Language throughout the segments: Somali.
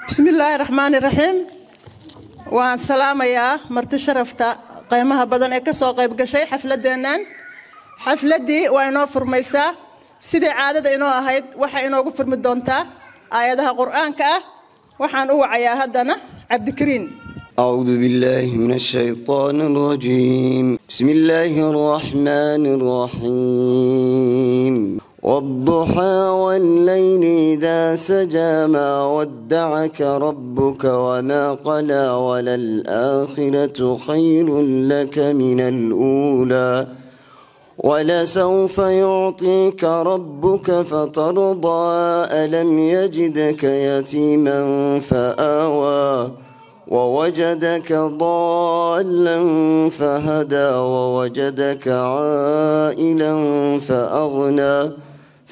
بسم الله الرحمن الرحيم والسلام يا مرت شرفتا قيمها بدن كسو قيب قشي حفلدeenan xafladii waa inoo furmaysaa sidii caadada inoo ahayd waxa inoogu furmi doontaa aayadaha quraanka ah waxaan u wacayaa hadana Cabdikariin أعوذ بالله من الشيطان الرجيم بسم الله الرحمن الرحيم والضحى والليل إذا سجى ما ودعك ربك وما قلى وللآخرة خير لك من الأولى ولسوف يعطيك ربك فترضى ألم يجدك يتيما فآوى ووجدك ضالا فهدى ووجدك عائلا فأغنى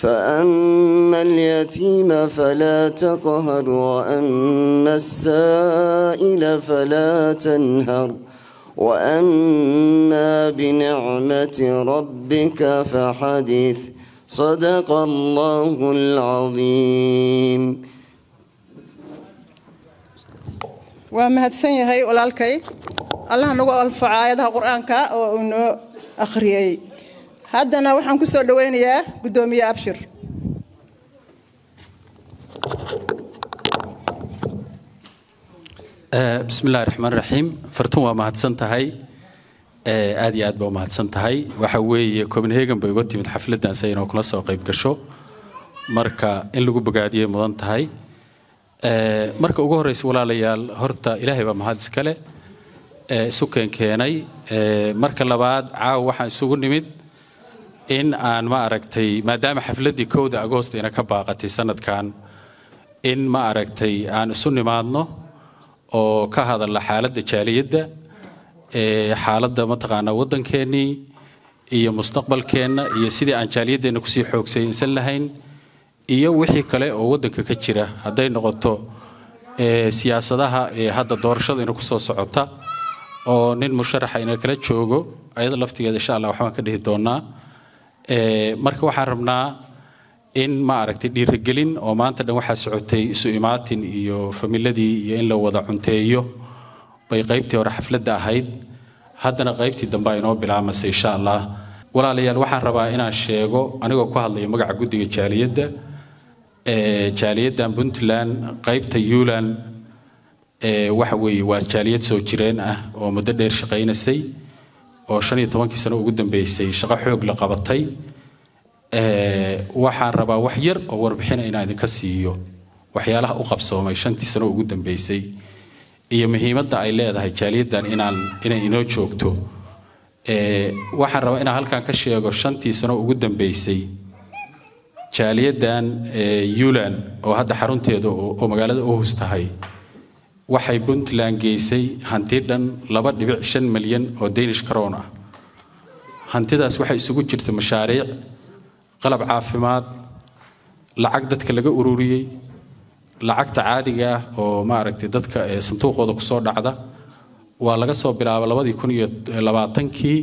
فأما اليتيم فلا تقهر وأما السائل فلا تنهر وأما بنعمة ربك فحدث صدق الله العظيم. ومهدسن يهي ولالكي الله نغو الفع آياتها قرآنك وإنه أخريي هادنا وحن كسو دوينيا قدومي أبشر. بسم الله الرحمن الرحيم فرتون ومهدسن تهي آدي آد بو مهدسن تهي وحوي كوبنهيغن بيغوتي من حفلة دانسين وكلاسة وقيب قشو مركا إن لغو بقادية مضان تهي marka ugu horeysa walaalayaal horta ilaahay baa mahad iskale sukeen keenay marka labaad caaw waxaan isugu nimid in aan ma aragtay maadaama xafladii 1 Agoost ina ka baaqatay sanadkan in ma aragtay aan isu nimaadno oo ka hadalna xaaladda jaaliyadda xaaladda mataqaana wadankeeni iyo mustaqbalkeena iyo sidii aan jaaliyadeena ku sii xoogsaynsan lahayn iyo wixii kale oo wadanka ka jira haday noqoto siyaasadaha hadda doorashada inuu ku soo socota oo nin musharax ina kala joogo ayada laftigeeda insha Allah waxaan ka dhihi doonaa marka waxaan rabnaa in ma aragtay dhiirigelin oo maanta dhan waxa socotay isu imaatin iyo familiyadii iyo in la wada cunteeyo bay qaybtii hore xafladda ahayd haddana qaybtii dambe ay noo bilaamasay insha Allah walaalayaal waxaan rabaa inaan sheego anigoo ku hadlayo magaca guddiga jaaliyadda jaaliyaddan Puntland qaybta Yulan waxa weeye waa jaaliyad soo jireen ah oo muddo dheer shaqeynaysay oo 15 sano ugu dambeysay shaqo xoog la qabatay waxaan rabaa wax yar oo warbixin inaan idinka siiyo waxyaalaha u qabsoomay 5 sano ugu dambeysay iyo muhiimadda ay leedahay jaaliyaddan inay inoo joogto waxaan rabaa inaan halkan ka sheego 5 sano ugu dambeysay jaaliyaddan Yulan oo hadda xarunteedu oo magaalada Aarhus tahay waxay Puntland geysay hanti dhan 2.5 milyan oo Danish krona hantidaas waxay isugu jirtay mashaariic qalab caafimaad lacag dadka laga ururiyay lacagta caadiga ah oo ma aragtay dadka sanduuqooda ku soo dhacda waa laga soo bilaabay 2020kii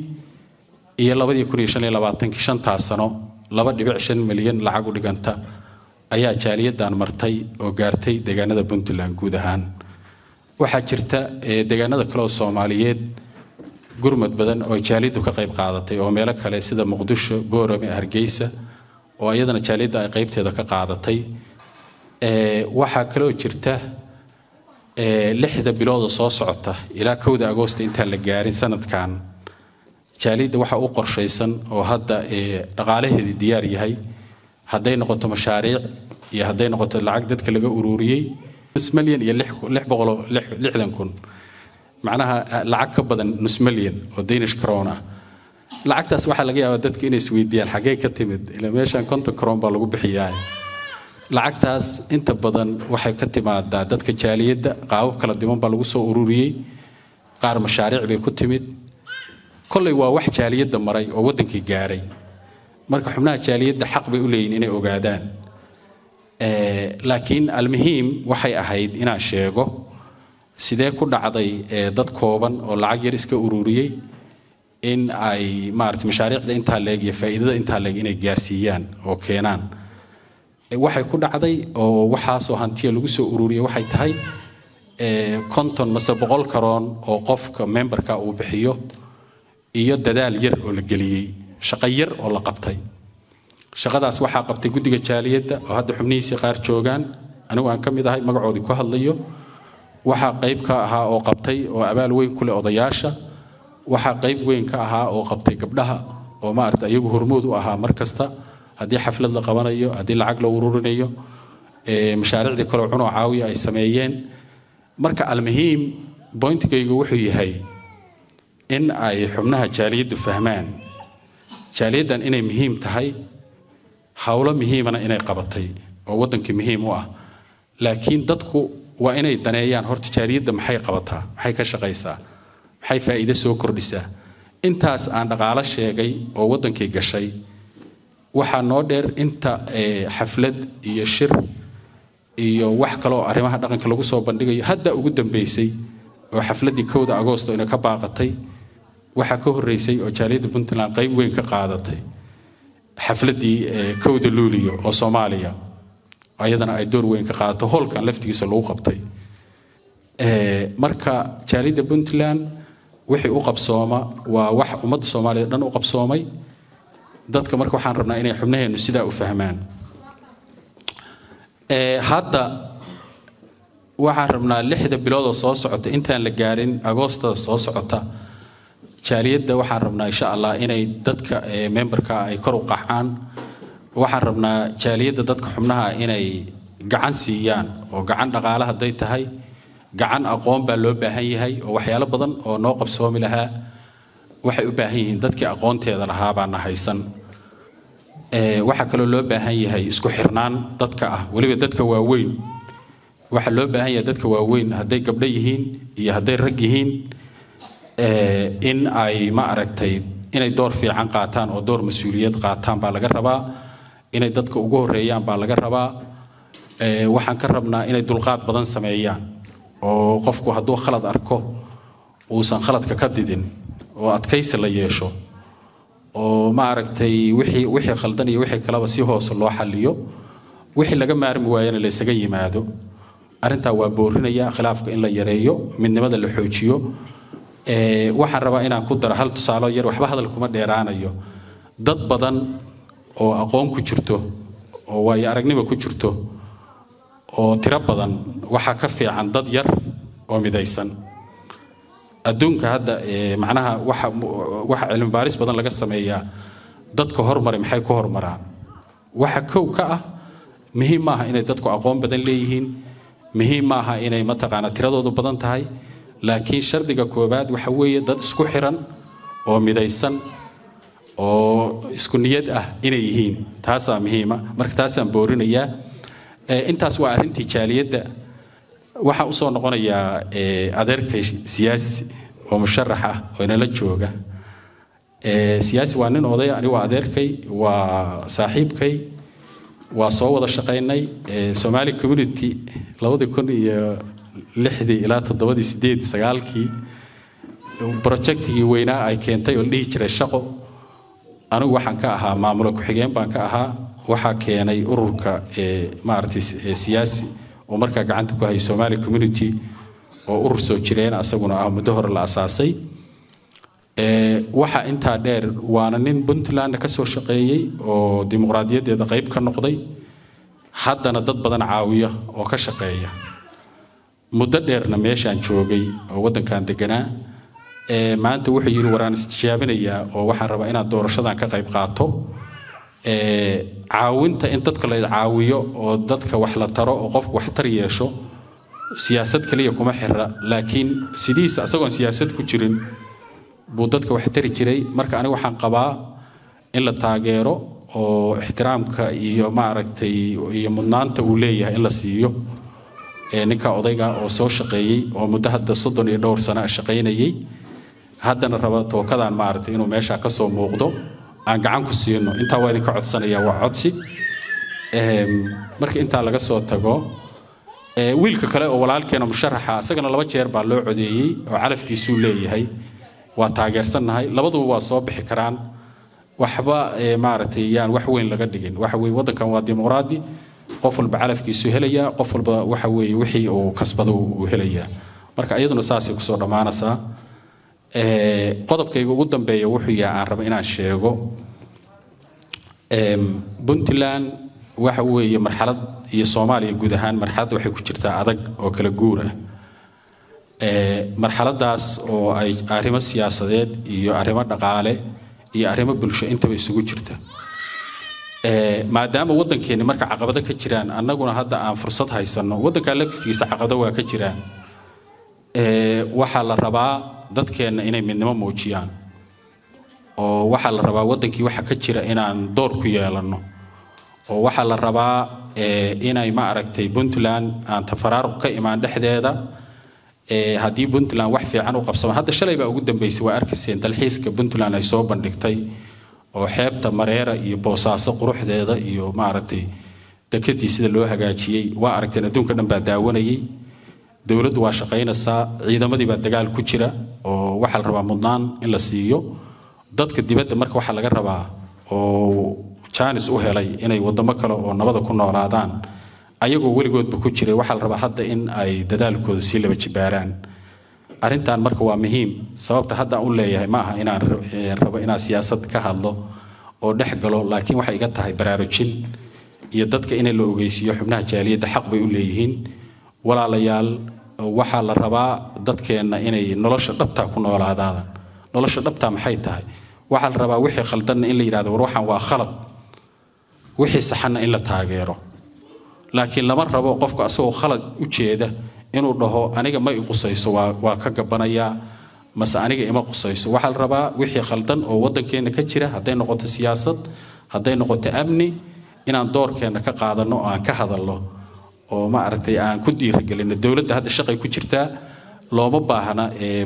iyo 2025kii 5 sano 2.5 milyan lacag u dhiganta ayaa jaaliyaddan martay oo gaartay deegaanada Puntland guud ahaan waxa jirta deegaanada kale oo Soomaaliyeed gurmad badan oo jaaliyaddu ka qayb qaadatay oo meelo kale sida Muqdisho Boorame Hargeysa oo ayadana jaaliyadda ay qaybteeda ka qaadatay waxa kale oo jirta 6 bilood oo soo socota ilaa 1 Agoost inta la gaarin sanadkan jaaliyadda waxa uu qorsheysan oo hadda dhaqaalaheedii diyaar yahay haday noqoto mashaariic iyo haday noqoto lacag dadka laga ururiyay 5 milyan iyo 660 kun macnaha lacag ka badan 5 milyan oo Danish krona lacagtaas waxa laga yaabaa dadka inay isweydiiyaan xagee ka timid ilaa meeshan 50 kron baa lagu bixiyaa lacagtaas inta badan waxay ka timaadaa dadka jaaliyadda qaabab kala duwan baa lagu soo ururiyay qaar mashaariic bay ku timid kolley waa wax jaaliyadda maray oo wadankii gaaray marka xubnaha jaaliyadda xaq bay u leeyihiin inay ogaadaan laakiin almuhiim waxay ahayd inaan sheego sidee ku dhacday dad kooban oo lacag yar iska ururiyay in ay maartay mashaariicda inta leeg iyo faa'iidada inta leeg inay gaarsiiyaan oo keenaan waxay ku dhacday oo waxaasoo hantiya lagu soo ururiyay waxay tahay konton mase 100 karoon oo qofka memberka uu bixiyo iyo dadaal yar oo la geliyay shaqo yar oo la qabtay shaqadaas waxaa qabtay guddiga jaaliyadda oo hadda xubnihiisa qaar joogaan anigu aan ka mid ahay magacoodii ku hadlayo waxaa qayb ka ahaa oo qabtay oo abaal weyn ku leh odayaasha waxaa qayb weyn ka ahaa oo qabtay gabdhaha oo maarta ayagu hormood u ahaa mar kasta haddii xaflad la qabanayo haddii lacag la ururinayo mashaariicdii kale cuno caawiya ay sameeyeen marka almuhiim pointigaygu wuxuu yahay in ay xubnaha jaaliyaddu fahmaan jaaliyaddan inay muhiim tahay hawlo muhiimana inay qabatay oo wadankii muhiim u ah laakiin dadku waa inay daneeyaan horta jaaliyadda maxay qabataa maxay ka shaqaysaa maxay faa'iido soo kordhisaa intaas aan dhaqaale sheegay oo wadankii gashay waxaa noo dheer inta xaflad iyo shir iyo wax kale oo arrimaha dhaqanka lagu soo bandhigayo hadda ugu dambeysay oo xafladii 1 Agoosto inay ka baaqatay waxa ka horeysay oo jaaliyadda Puntland qayb weyn ka qaadatay xafladii 1 Luulyo oo Soomaaliya ayadana ay door weyn ka qaadato holkan laftigiisa lagu qabtay marka jaaliyadda Puntland wixii u qabsooma waa wax ummadda Soomaaliyeed dhan u qabsoomay dadka marka waxaan rabnaa inay xubnaheenu sidaa u fahmaan hadda waxaan rabnaa 6 bilood oo soo socota intaan la gaarin Agoosta soo socota jaaliyadda waxaan rabnaa insha Allah inay dadka memberka ay kor u qaxaan waxaan rabnaa jaaliyadda dadka xubnaha inay gacan siiyaan oo gacan dhaqaale haday tahay gacan aqoon baa loo baahan yahay oo waxyaalo badan oo noo qabsoomi lahaa waxay u baahan yihiin dadkii aqoonteeda lahaa baan haysan waxa kale loo baahan yahay isku xirnaan dadka ah waliba dadka waaweyn waxa loo baahan yahay dadka waaweyn haday gabdho yihiin iyo haday rag yihiin in ay ma aragtay inay door fiican qaataan oo door mas'uuliyad qaataan baa laga rabaa inay dadka ugu horeeyaan baa laga rabaa waxaan ka rabnaa inay dulqaad badan sameeyaan oo qofku hadduu khalad arko uusan khaladka ka didin oo adkaysi la yeesho oo ma aragtay wixii khaldan iyo wixii kalaba si hoos loo xalliyo wixii laga maarmi waayana la isaga yimaado arinta waa boorinaya khilaafka in la yareeyo midnimada la xoojiyo waxaan rabaa inaan ku daro hal tusaale yar waxba hadal kuma dheeraanayo dad badan oo aqoon ku jirto oo way aragnimo ku jirto oo tiro badan waxa ka fiican dad yar oo midaysan adduunka hadda macnaha waxa cilmi baaris badan laga sameeyaa dadka horumar maxay ku horumaraan waxa kow ka ah muhiim maaha inay dadku aqoon badan leeyihiin muhiim maaha inay mataqaana tiradoodu badan tahay laakiin shardiga koobaad waxa weeye dad isku xiran oo midaysan oo isku niyad ah inay yihiin taasa muhiima marka taasaan boorinayaa intaas waa arintii jaaliyadda waxa u soo noqonaya adeerkay siyaasi oo musharax ah oo inala jooga siyaasi waa nin oday ani waa adeerkay waa saaxiibkay waa soo wada shaqeynay Somali community 2006 ilaa 7 projectigi weynaa ay keentay oo dhihi jiray shaqo anigu waxaan ka ahaa maamul ku xigeen baan ka ahaa waxa keenay ururka maartay siyaasi oo marka gacanta ku hay Somali community oo urur soo jireen asaguna ah muddo hore la asaasay waxa inta dheer waana nin Puntland ka soo shaqeeyay oo dimuqraadiyadeeda qayb ka noqday haddana dad badan caawiya oo ka shaqeeya muddo dheerna meeshaan joogay oo wadankan deganaa maanta wuxuu yiri waraan istijaabinaya oo waxaan rabaa inaan doorashadan ka qayb qaato caawinta in dadka la caawiyo oo dadka wax la taro oo qof wax tar yeesho siyaasad kaliya kuma xirra laakiin sidiisa asagoon siyaasad ku jirin buu dadka wax tari jiray marka aniga waxaan qabaa in la taageero oo ixtiraamka iyo ma aragtay iyo mudnaanta uu leeyahay in la siiyo ninka odayga oo soo shaqeeyay oo muddo hadda 32 sano shaqeynayay haddana raba tookadaan ma aragtay inuu meesha ka soo muuqdo aan gacan ku siino inta waa idin ka codsanaya waa codsi marka inta laga soo tago wiilka kale oo walaalkeena musharaxa asagana 2 jeer baa loo codeeyay oo calafkiisu leeyahay waa taageersanahay labaduba waa soo bixi karaan waxba ma aragtay yaan wax weyn laga dhigin waxa weey wadankan waa dimuqraadi qof walba calafkiisu helaya qof walba waxa weeye wixii uu kasbado uu helaya marka iyaduna saasay ku soo dhamaanaysaa qodobkayga ugu dambeeya wuxuu yahay aan rabo inaan sheego Puntland waxa weeye marxalad iyo Soomaaliya guud ahaan marxalad waxay ku jirtaa adag oo kala guur ah marxaladaas oo ay arrimo siyaasadeed iyo arrimo dhaqaale iyo arrimo bulsho intaba isugu jirta maadaama wadankeena marka caqabado ka jiraan annaguna hadda aan fursad haysano wadanka laftiisa caqabado waa ka jiraan waxa la rabaa dadkeena inay midnimo muujiyaan oo waxa la rabaa wadankii waxa ka jira inaan door ku yeelano oo waxa la rabaa inay ma aragtay Puntland aan tafaraaruq ka imaan dhexdeeda haddii Puntland wax fiican u qabsamo hadda shalay baa ugu dambeysay waa arkayseen dalxiiska Puntland ay soo bandhigtay oo xeebta Mareera iyo Boosaaso quruxdeeda iyo ma aragtay dekadii sida loo hagaajiyay waa aragteen adduunka dhan baa daawanayay dawladdu waa shaqaynaysaa ciidamadii baa dagaal ku jira oo waxa la rabaa mudnaan in la siiyo dadka dibadda marka waxa laga rabaa oo chance u helay inay wadamo kale oo nabada ku noolaadaan ayagoo weligoodba ku jiray waxa la rabaa hadda in ay dadaalkooda si laba jibaaraan arintan marka waa muhiim sababta hadda u leeyahay ma aha inaan rabo inaan siyaasad ka hadlo oo dhex galo laakiin waxa iga tahay baraarujin iyo dadka in la ogeysiyo xubnaha jaaliyadda xaq bay u leeyihiin walaalayaal waxa la rabaa dadkeena inay nolosha dhabta ku noolaadaan nolosha dhabta maxay tahay waxa la rabaa wixii khaldan in la yiraahdo war waxan waa khalad wixii saxana in la taageero laakiin lama rabo qofka asoo khalad u jeeda inuu dhaho aniga ma i qusayso waa ka gabanaya mas aniga ima qusayso waxa la rabaa wixii khaldan oo wadankeena ka jira haday noqoto siyaasad haday noqoto amni inaan doorkeena ka qaadano oo aan ka hadalno oo ma aragtay aan ku dhiirigelino dawladda hadda shaqay ku jirtaa looma baahna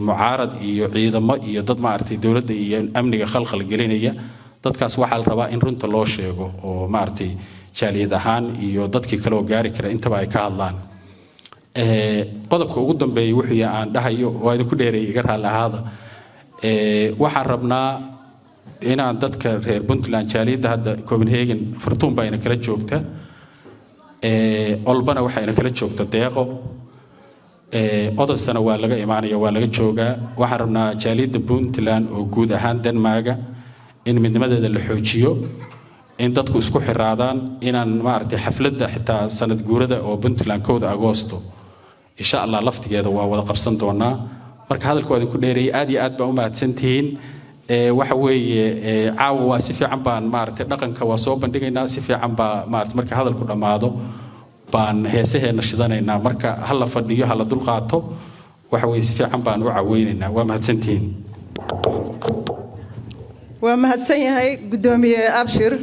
mucaarad iyo ciidamo iyo dad ma aragtay dawladda iyo amniga khalkhal gelinaya dadkaas waxa la rabaa in runta loo sheego oo ma aragtay jaaliyad ahaan iyo dadkii kale oo gaari kara intaba ay ka hadlaan qodobka ugu dambeeyay wuxuu yahay aan dhahayo waa idinku dheereeyay iga raali ahaada waxaan rabnaa inaan dadka reer Puntland jaaliyadda hadda Copenhagen Fortune baa ina kala joogta olbana waxa ina kala joogta deeqo odaysana waa laga imaanaya waa laga joogaa waxaan rabnaa jaaliyadda Puntland oo guud ahaan Denmark in midnimadeeda la xoojiyo in dadku isku xiraadaan inaan ma aragtay xafladda xitaa sanad guurada oo Puntland 1 Agoosto insha Allah laftigeeda waa wada qabsan doonaa marka hadalkooda ku dheereeyay aad iyo aad baa u mahadsantihiin waxa weeye caawa waa si fiican baan ma aragtay dhaqanka waa soo bandhigaynaa si fiican baa ma aragtay marka hadalku dhamaado baan heesaheena shidanaynaa marka hal la fadhiyo hal la dul qaato waxa weeye si fiican baan u caweynaynaa waa mahadsantihiin waa mahadsan yahay gudoomiye Abshir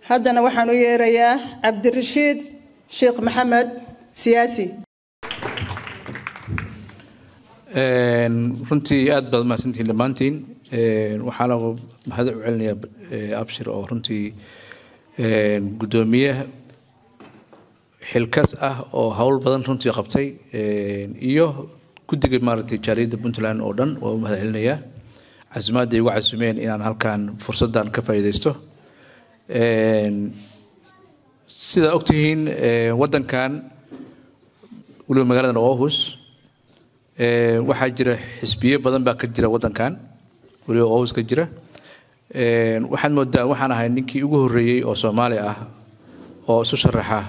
haddana waxaan u yeerayaa Cabdirashiid Sheekh Maxamed siyaasi runtii aad baad mahadsantihiin dhammaantiin waxaan ugu mahad u celinayaa Abshir oo runtii gudoomiyaha xilkas ah oo hawl badan runtii qabtay iyo guddiga maaragtay jaaliyadda Puntland oo dhan waa u mahad celinayaa casuumaadii ugu casuumeen inaan halkaan fursadan ka faa'iideysto sida ogtihiin wadankan waliba magaalada Aarhus waxaa jira xisbiyo badan baa ka jira wadankan waliba Aarhus ka jira waxaan moodaa waxaan ahay ninkii ugu horeeyay oo Soomaali ah oo isu sharaxa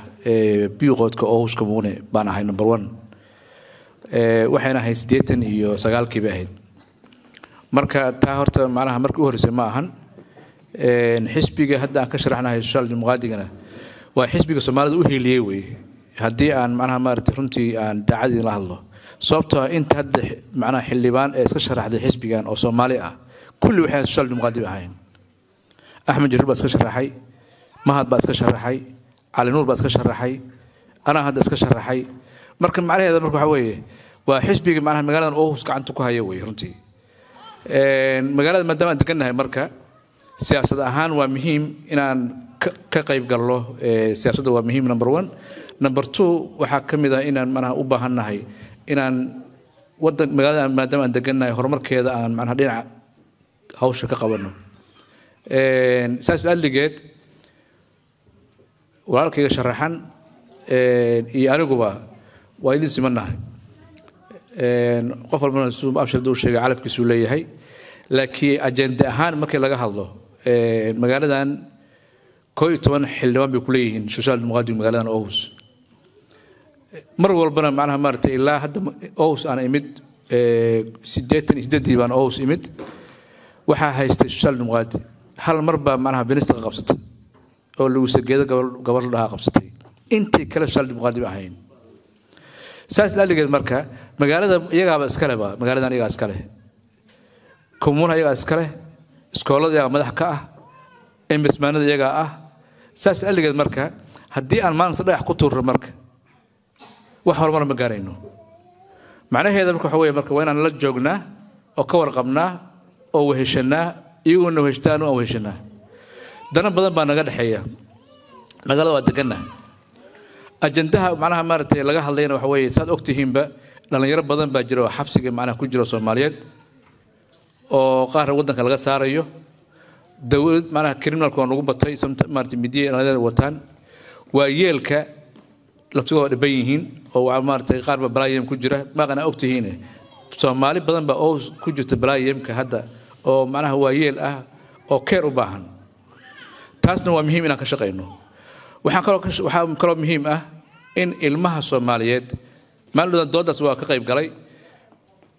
biiqoodka Aarhus Commune baan ahay number 1 waxaan ahay 89 kii ahayd marka taa horta macnaha markii ugu horeysay ma ahan xisbiga hadda aan ka sharaxnahay Social Democratic-na waa xisbiga Soomaalida u heeliyay way haddii aan macnaha maartay runtii aan daacadii la hadlo sababtoo inta hadda macnaha xildhibaan ee iska sharaxday xisbigan oo Soomaali ah kulli waxay Social Democratic ahayn Axmed Jibril baa iska sharaxay Mahad baa iska sharaxay Cali Nuur baa iska sharaxay ana hadda iska sharaxay marka macnaheedu marka waxa weeye waa xisbiga macnaha magaalada Aarhus gacanta ku haya way runtii magaalada maadaama aan deganahay marka siyaasad ahaan waa muhiim inaan ka qayb galno siyaasadda waa muhiim number 1 number 2 waxa kamid ah inaan macnaha u baahanahay inaan wadan magaalada maadaama aan deganahay horumarkeeda aan macnaha dhinaca hawsha ka qabano saas aligeed walaalkayga sharaxan iyo aniguba waa idin simannahay qof walbana suu abshirda u sheegay calafkiisu leeyahay laakiin ajende ahaan markii laga hadlo magaaladan 11 xildhibaan bay ku leeyihiin social democratic magaaladan Aarhus mar walbana macnaha maartay ilaa hadda Aarhus aan imid 88 baan Aarhus imid waxa haystay social democratic hal mar baa macnaha minister qabsatay oo lagu sageedo gabar dhaha qabsatay intii kala social democratic ahayn saas la ligeed marka magaalada iyagaaba iska leh magaaladan iyaga iska leh kommuna iyaga iska leh iskoolada iyaga madax ka ah emismaanada iyaga ah saas la ligeed marka haddii aan maanta dhagax ku tuurro marka wax horumar ma gaarayno macnaheedu marka waxa weeye marka waa inaan la joognaa oo ka warqabnaa oo weheshanaa iyaguna weheshtaan oo weheshanaa dana badan baa naga dhaxeeya magaalada waa degannahay ajandaha macnaha maartay laga hadlayna waxa weeye saad ogtihiinba dhalinyaro badan baa jira oo xabsiga macnaha ku jira Soomaaliyeed oo qaar wadanka laga saarayo dawlad macnaha criminalku waa ugu batay maartay midiya dhalinyarada wataan waa yeelka laftigooda dhiban yihiin oo waa maartay qaar ba balaayim ku jira maaqana ogtihiin Soomaali badan baa oo ku jirta balaayimka hadda oo macnaha waa yeel ah oo keer u baahan taasna waa muhiim inaan ka shaqeyno waxaan kaloo muhiim ah in ilmaha Soomaaliyeed maalmadan doodaas waa ka qayb galay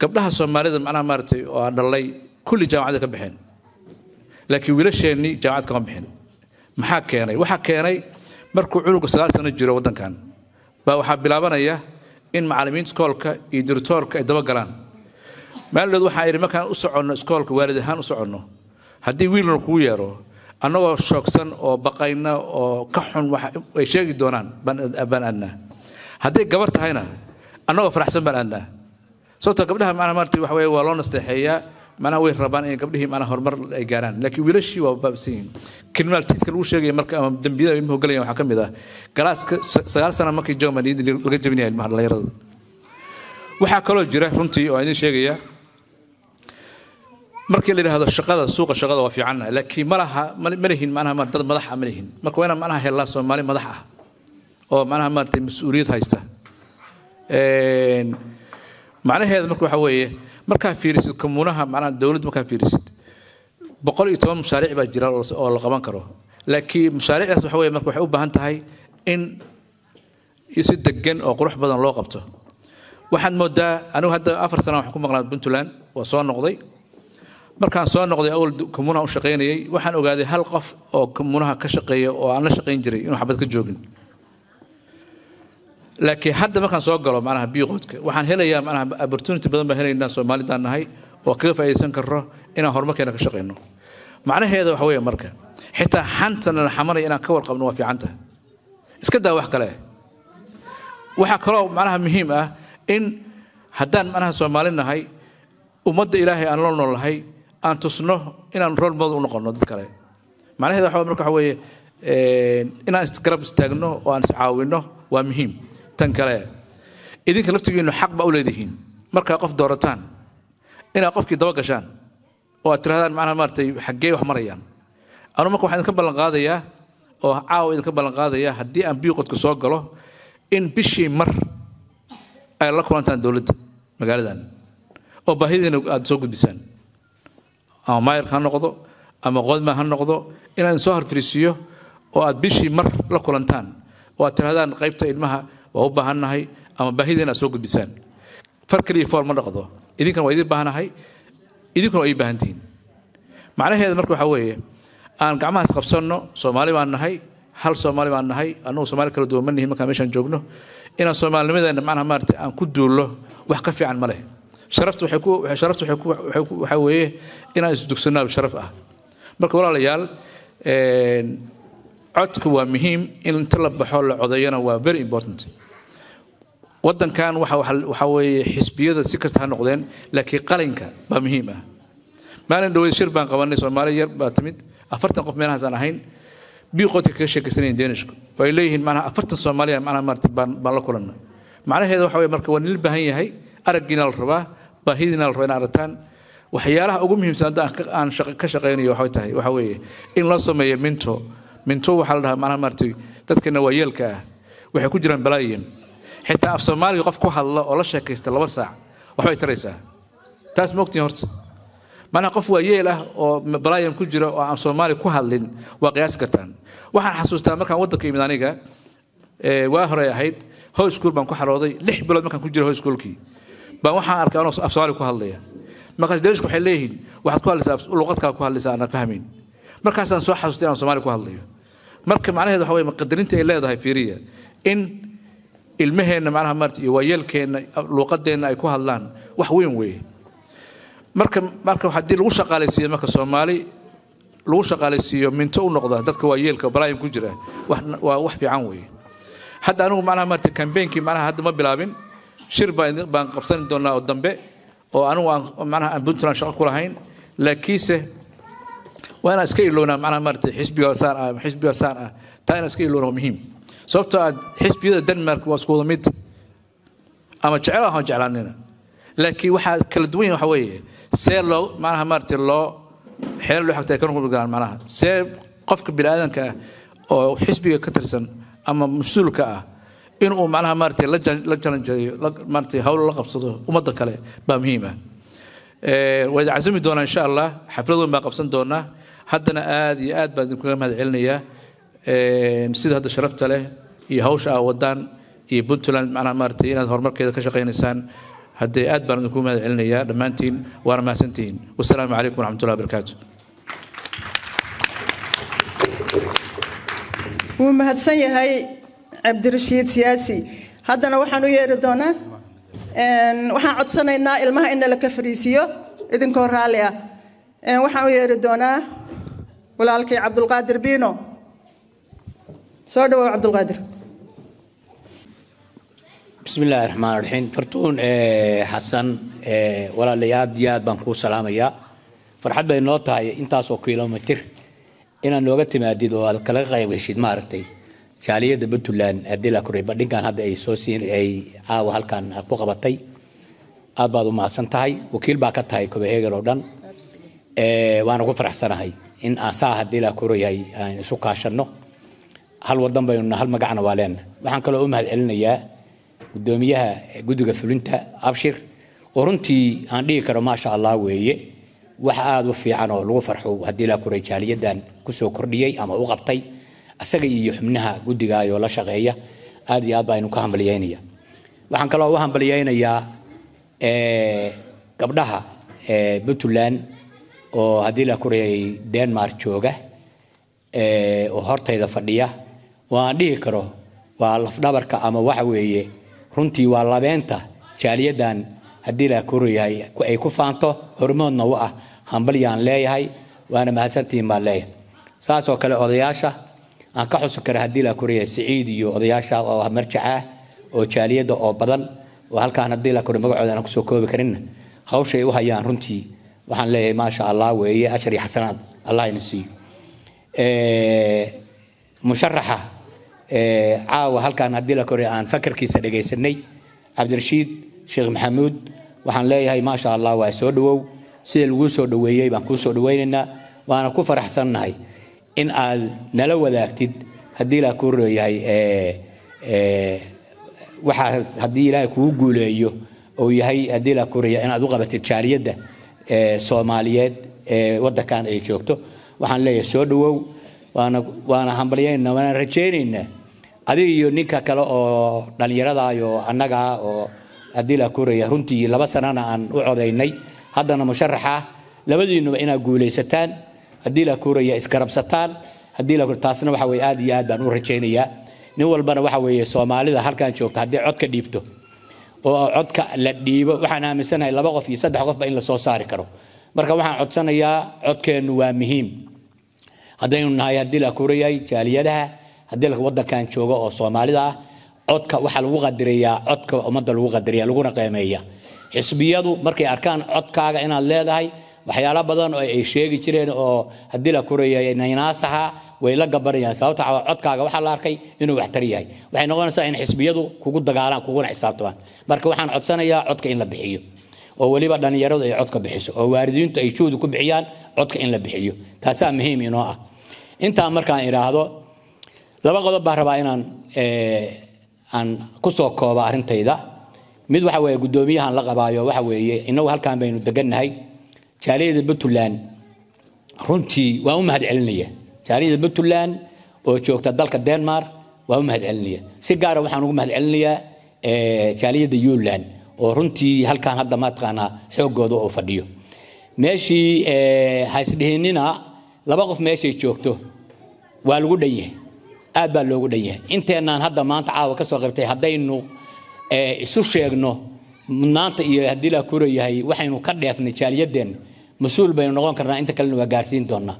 gabdhaha Soomaalida macnaha maartay oo aan dhalay kulli jaamacada ka baxeen laakiin wiilasheeni jaamacad ka baxeen maxaa keenay waxa keenay markuu cunugu 9 sano jiro wadankan baa waxa bilaabanaya in macallimiinta iskoolka iyo directorka ay daba galaan maalmood waxa ay markaan u socono iskoolka waalid ahaan u socono haddii wiilna ku yeero annagoo shoogsan oo baqayna oo ka xun waxa ay sheegi doonaan baan adna haddii gabar tahayna annagoo faraxsan baan adna sababta gabdhaha macnaha maartay waxa weeye waa loo nasteexeeyaa macnaha way rabaan in gabdhihii macnaha horumar ay gaaraan laakiin wiilashii waa baabsiin criminality-ka lagu sheegay marka ama dambiyada ilmuhu galayaan waxa kamid ah galaaska 9 sano markii Germany laga jabinayay ilmaha dhalinyarada waxa kaloo jira runtii oo idin sheegaya markii la yiraahdo shaqada suuqa shaqada waa fiican laakiin malahin macnaha dad madax ah malahin marka waa macnaha helaa Soomaali madax ah oo macnaha maartay mas'uuliyad haysta macnaheedu marka waxa weeye marka fiirisid kommunaha macnaha dawladda marka fiirisid 110 mashaariic baa jira oo la qaban karo laakiin mashaariicdaas waxa weeye marka waxay u baahan tahay in si degan oo qurux badan loo qabto waxaan moodaa anigu hadda 4 sano wax ku maqnaa Puntland waa soo noqday markaan soo noqday awal kommunaha u shaqeynayay waxaan ogaaday hal qof oo kommunaha ka shaqeeya oo aan la shaqeyn jiray inuu xabad ka joogin laakiin hadda markaan soo galo macnaha biiqoodka waxaan helayaa macnaha opportunity badan baan helaynaa Soomaalidan nahay oo kaga faa'iideysan karro inaan horumarkeena ka shaqeyno macnaheedu waxa weeye marka xitaa xantana xamanay inaan ka warqabno waa fiicanta iska daa wax kale waxa kaloo macnaha muhiim ah in haddaan macnaha Soomaali nahay ummadda Ilaahay aan la noolahay aan tusno inaan role model u noqono dad kale macnaheedu waxa marka waxa weeye inaan isgarab istaagno oo aan iscaawino waa muhiim tan kale idinka laftigiinu xaq ba u leedihiin marka qof doorataan ina qofkii daba gashaan oo aad tirahdaan macnaha maartay xaggee wax marayaan anu marka waxaan ka ballan qaadayaa oo caaw idinka ballan qaadayaa haddii aan biiqodka soo galo in bishii mar ay la kulantaan dawladda magaaladan oo baahidiina aad soo gudbisaan ama maayarka ha noqdo ama qodma ha noqdo inaan soo horfariisiyo oo aad bishii mar la kulantaan oo aad tirahdaan qaybta ilmaha waa u baahannahay ama baahidiina aad soo gudbisaan farkaliya fool ma dhaqdo idinkan waa idin baahanahay idinkuna waa ii baahantihiin macnaheedu marka waxa weeye aan gacmahaas qabsanno Soomaali baan nahay hal Soomaali baan nahay anuu Soomaali kala duwan manihi marka meeshan joogno inaan Soomaalinimadeena macnaha maartay aan ku duulo wax ka fiican ma leh sharaftu waxa weeye inaan isdugsanaa sharaf ah marka walaalayaal codku waa muhiim in inta la baxo la codeeyana waa very important wadankan waxa weeye xisbiyada si kasta ha noqdeen laakiin qalinka baa muhiim ah maalin dhaweyd shir baan qabanay Soomaali yar baa timid 40 qof meelahaas aan ahayn biiqoodka ka sheekaysanayeen Deenishku way leeyihiin macnaha 40 Soomaaliya macnaha maartay baan la kulanna macnaheedu waxa weeye marka waa nil baahan yahay aragina la rabaa baahidina la rabaa in aragtaan waxyaalaha ugu muhiimsan aan ka shaqeynayo waxa weeye in la sameeyo minto waxa la dhahaa macnaha maartay dadkana waa yeelka ah waxay ku jiraan balaayin xitaa af Soomaaliga qof ku hadla oo la sheekaysta 2 saac waxay taraysaa taas moogtiin horta mana qof waayeel ah oo balaayin ku jira oo aan Soomaali ku hadlin waa qiyaas kartaan waxaan xasuustaa markaan wadanka imid aniga waa hore ahayd high school baan ku xarooday 6 bilood markaan ku jiro high schoolkii baan waxaan arkay anoo af Soomaali ku hadlaya markaas deelisku waxay leeyihiin waxaad ku hadlaysaa luqad kale ku hadlaysaa aan fahmin markaasaan soo xasuustay aan Soomaali ku hadlayo marka macnaheedu waxa weeye qadarinta ay leedahay fiiriya in ilmaheena macnaha marti iyo waayelkeena luqadeena ay ku hadlaan wax weyn weey marka hadii lagu shaqaaleysiyo marka Soomaali lagu shaqaaleysiyo minto u noqda dadka waayeelka balaayim ku jira wax fiican weey hadda anigu macnaha marti campaign-kii macnaha hadda ma bilaabin shir baan qabsan doonaa oo dambe oo anigu macnaha Puntland shaqo ku lahayn laakiinse وانا اسكي لونا معنا مرتي حزبي وسان تانا اسكي لونا مهم sababtoo ah xisbiyada Denmark waa isku wada mid ama jecelaha jecelaanina laakiin waxa kala duwan waxa weeye see loo macnaha marti loo xeel loo xigtay kan ugu gaar macnaha see qofka bini'aadanka oo xisbiga ka tirsan ama mas'uulka ah inuu macnaha marti la challenge marti hawl la qabsado umada kale baa muhiim ah wada azmi doona insha Allah xafladoon baa qabsan doona haddana aad iyo aad baan idinku mahad celinayaa sida hadda sharafta leh iyo hawsha wadaan iyo Puntland macnaha marti inaad horumarkeeda ka shaqeynaysaan hadday aad baan idinku mahad celinayaa dhamaantiin waana mahadsantiin wassalaamu calaykum waraxmatullaahi wabarakaatuh wuu mahadsan yahay Cabdirashiid Siyaasi haddana waxaan u yeeri doonaa waxaan codsanaynaa ilmaha in la ka fariisiyo idinkoo raali ah waxaan u yeeri doonaa walaalkay Cabdulqaadir Biino soo dhawaad Cabdulqaadir بسم الله الرحمن الرحيم فرتون حسن ولا لياد دياد بنكو سلاميا فرحت بين نوتها انت سو كيلومتر ان نوغا تماديد oo kala qaybashid maartay jaaliyada Puntland adila Korea badinkan hadda ay soo siin ay aaw halkan ku qabatay aad baad u mahadsan tahay wakiil baa ka tahay Copenhagen oo dhan waana ku faraxsanahay in aasaa adila Korea ay isu kaashano hal wadan bayna hal magacna waaleen waxaan kale u mahad celinayaa gudoomiyaha gudiga fulinta Abshir oo runtii aan dhigi karo ma sha Allah weeye wax aad u fiican oo lagu farxo hadii la Korea jaaliyadan ku soo kordhiyay ama u qabtay asaga iyo xubnaha gudiga ayo la shaqeeya aad iyo aad baynu ka hambalyeynaya waxaan kale oo hambalyeynayaa gabdhaha Puntland oo hadii la Korea Denmark jooga oo hortayda fadhiya waan dhigi karo waa laf dhabarka ama waxa weeye runtii waa labeenta jaaliyadan hadii la Korea ay ku faanto hormoodna waa hambalyaan leeyahay waana mahadsantiin baa leeyahay saas oo kale odayaasha aan ka xusu kara hadii la Korea Saciid iyo odayaasha oo marjaca oo jaaliyada oo badan oo halkaan hadii la Korea magacooda aan ku soo koobi karin hawshay u hayaan runtii waxaan leeyahay ma sha Allah weeye ashari xasanaad Allah insiiyo musharaxa caawa halkaan hadii la Korea aan fakarkiisa dhageysanay Cabdirashiid Sheekh Maxamuud waxaan leeyahay ma sha Allah waa soo dhawow sida lagu soo dhaweeyay baan ku soo dhaweynaynaa waana ku faraxsanahay in aad nala wadaagtid hadii la Korea waxa hadii Ilaahay kugu guuleeyo oo yahay hadii la Korea in aad u qabatid jaaliyada Soomaaliyeed wadankan ay joogto waxaan leeyahay soo dhawow waana hambalyeynaa waana rajeynaynaa adiga iyo ninka kale oo dhalinyarada iyo annaga oo hadii la Korea runtii 2 sanana aan u codeynay haddana musharaxa labadiinuba ina guuleysataan hadii la Korea iskarabsataan hadii la taasna waxa way aad iyo aad baan u rajeynayaa nin walbana waxa weeye Soomaalida halkaan joogta hadii cod ka dhiibto oo codka la dhiibo waxaan aaminsanahay 2 qof iyo 3 qof ba in la soo saari karo marka waxaan codsanayaa codkeenu waa muhiim hadaynu nahay hadii la Korea jaaliyadaha hadii la wadankan joogo oo Soomaalida ah codka waxa lagu qadariyaa codka umada lagu qadariyaa laguna qiimeeyaa xisbiyadu markay arkaan codkaaga inaad leedahay waxyaalo badan oo ay sheegi jireen oo hadii la Korea inaynasaha way la gabarayaan sababta codkaaga waxa la arkay inuu wax tar yahay waxay noqonaysaa in xisbiyadu kugu dagaalaan kuguna xisaabtaan marka waxaan codsanayaa codka in la bixiyo oo waliba dhalinyaradu ay codka bixiso oo waalidiintu ay juhud ku bixiyaan codka in la bixiyo taasa muhiim inoo ah inta markaan iraahdo 2 qodob baan rabaa inaan aan ku soo kooba arintayda mid waxa weeye gudoomiyahan la qabaayo waxa weeye inagu halkaan baynu degannahay jaaliyada Puntland runtii waa u mahadcelinaya jaaliyada Puntland oo joogta dalka Denmark waa u mahadcelinaya si gaar ah waxaan ugu mahadcelinayaa jaaliyada Yuland oo runtii halkaan hadda ma taqaana xoogooda oo fadhiyo meeshii haysdheynina laba qof meeshay joogto waa lagu dhayahay aad baa loogu dhayahay inteenaan hadda maanta caawa ka soo qabtay hadaynu isu sheegno mudnaanta iyo hadii la kureeyahay waxaynu ka dheefnay jaaliyadeen mas'uul baynu noqon karnaa inta kale waa gaarsiin doonaa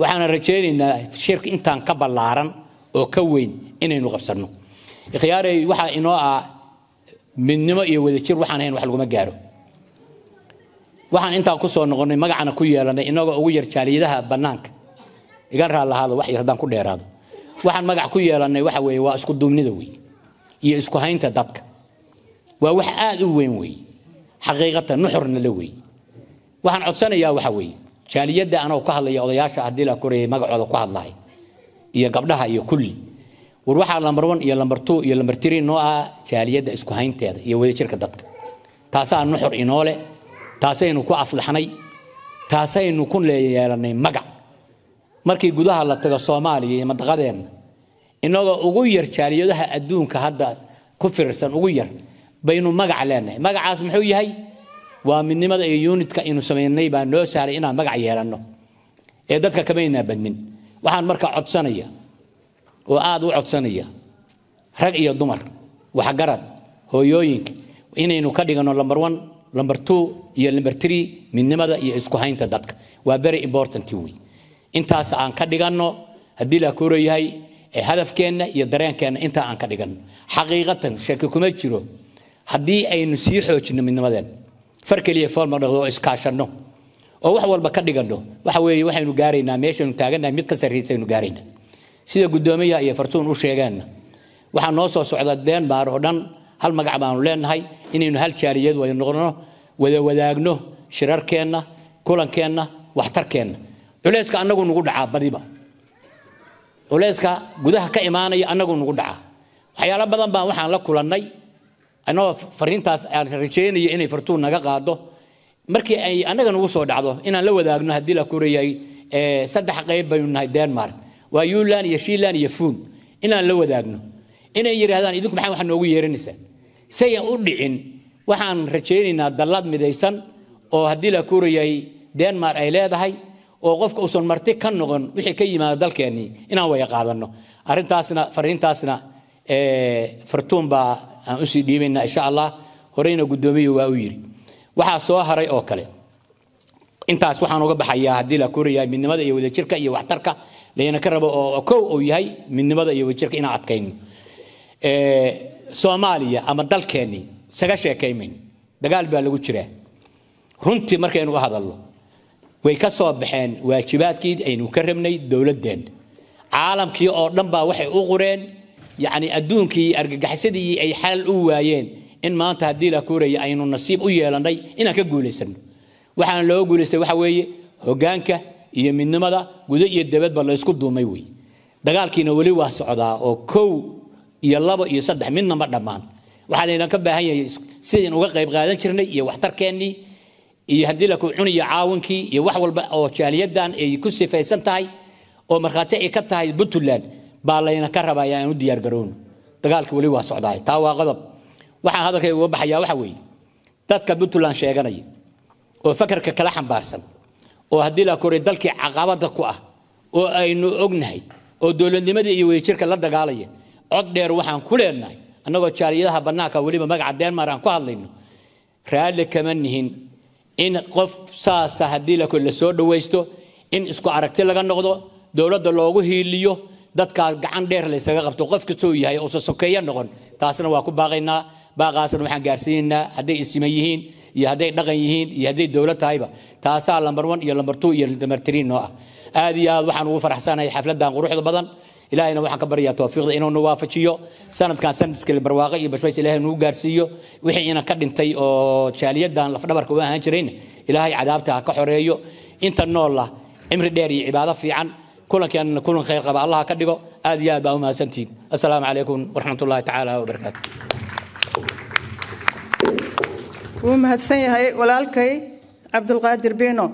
waxaan rajaynaynaa shirka intaan ka ballaaran oo ka weyn inaynu qabsano ikhtiyaaray waxa inoo ah midnimo iyo wadajir waxaan ahayn wax lagu ma gaaro waxaan intaan ku soo noqonay magacana ku yeelanay inaga ugu yar jaaliyadaha banaanka iga raalahaada wax yar hadaan ku dheeraado waxaan magac ku yeelanay waxa weeye waa isku duubnida weey iyo isku haynta dadka waa wax aad u weyn weey xaqiiqatan nuxurna la weey waxaan codsanayaa waxa weeye jaaliyada anoo ka hadlaya odayaasha hadii la koreeyay magacooda ku hadlay iyo gabdhaha iyo kulli war waxa lambar 1 iyo lambar 2 iyo lambar 3 noo ah jaaliyada isku haynteeda iyo wadajirka dadka taasoo nuxur inoole taasaynu ku aflaxnay taasaynu ku leeyalanay magac markii gudaha la tago Soomaaliya iyo madaqadeen inaga ugu yar jaaliyadaha adduunka hadda ku fiirsan ugu yar baynu magac leenahay magacaas muxuu yahay waa midnimada iyo unitka inuu sameeynay baa noo saaray inaan magac yeelano ee dadka kamayna badnin waxaan marka codsanaya oo aad u codsanaya rag iyo dumar waxa garad hooyooyinka inaynu ka dhigano lambar 1 lambar 2 iyo lambar 3 midnimada iyo isku haynta dadka waa very important way intaas aan ka dhigano hadii la koreeyahay hadafkeena iyo dareenkeena inta aan ka dhigano xaqiiqatan shaki kuma jiro hadii aynu sii xoojino midnimadeena farkaliye forma dhaqdo iskaashano oo wax walba ka dhigano waxa weeye waxaynu gaaraynaa meeshanu taaganahay mid ka sarreeyaynu gaaraynaa sida gudoomiyaha iyo fartuun u sheegeen waxa noo soo socda Denmark oo dhan hal magac baan leenahay inaynu hal jaaliyad way noqono wada wadaagno shirarkeena kulankeena waxtarkeena culayska anagu nagu dhacaa badiba culayska gudaha ka imaanaya anagu nagu dhacaa waxyaalo badan baan waxaan la kulannay anoo fariintaas aan rajaynayo inay fartuun naga qaado markii ay anaga nagu soo dhacdo inaan la wadaagno hadii la koreeyay saddex qayb baynu nahay Denmark waa Yuland iyo Shiiland iyo Fun inaan la wadaagno inay yiraahdaan idinku maxay wax noogu yeeranaysaa say u dhicin waxaan rajaynaynaa dalad midaysan oo hadii la koreeyay Denmark ay leedahay oo qofka uu soo martay kan noqon wixii ka yimaado dalkeeni inaan way qaadano arintaasna fariintaasna fartuun baa aan u sii dhiibayna insha Allah horeyna gudoomiye waa u yiri waxa soo haray oo kale intaas waxaan uga baxayaa hadii la koreeyay midnimada iyo wadajirka iyo waxtarka leena ka rabo oo koow oo yahay midnimada iyo wadajirka inaan adkayno Soomaaliya ama dalkeeni saga sheekaymin dagaal baa lagu jiraa runtii markaynu u hadalno way ka soo baxeen waajibaadkii aynu ka rabnay dawladeen caalamkii oo dhan baa waxay u qoreen يعني أدونكي أرجحسدي أي حل أويين إن ما أنت هدي لك كوري أي نصيب ويالناي إنك كجولسن وحنا لو جولست وحوي هجانك يمين ماذا وده يدبت بالله يسكت دوميوي دجال كينا ولي واسعدا أو كو يلا يصدق منا مرة مان وحنا نكبه هي سيدنا وقعي بغادن شرني يوحتر كاني يهدي لك عني يعاونكي يوحول بقى أو شاليدان يكسي في سنتاي أو مرخاتي كتاي بتولان بالله كربا يعني وديار قرون دقالك ولي واسعداي تاوا غضب waxaan hadalkay uga baxayaa waxa weey dadka Puntland sheeganay oo fakarka kala xambaarsan oo hadii la koray dalkii caqabada ku ah oo aynu ognahay oo dawladnimada iyo wadajirka la dagaalaya cod dheer waxaan ku leenahay anagoo jaaliyadaha banaanka waliba magaca Denmark aan ku hadlayno raali kama nihin in qof saasa hadii la kula soo dhaweysto in isku aragti laga noqdo dawladda loogu hiiliyo dadka gacan dheer la isaga qabto qofka soo yahay oo sokeeya noqon taasna waa ku baaqaynaa baaqaasna waxaan gaarsiinaa haday isma yihiin iyo haday dhaqan yihiin iyo haday dawlad tahayba taasa lambar 1 iyo lambar 2 iyo lambar 3 noo ah aad iyo aad waxaan ugu faraxsanahay xafladan quruxda badan ilaahayna waxaan ka baryaa tawfiiqda inuu noo waafajiyo sanadkan sanadkii barwaaqo iyo bashbash ilaahay noo gaarsiiyo wixii ina ka dhintay oo jaaliyadan laf dhabarka u ahaan jireen ilaahay cadaabta ka xoreeyo inta nool ah cimri dheer iyo cibaado fiican كلن خير قبا الله كدغو aad iyo aad baa u mahadsantiin assalaamu calaykum waraxmatullaahi tacaala wabarakaatu wuu mahadsan yahay walaalkay cabdulqaadir biino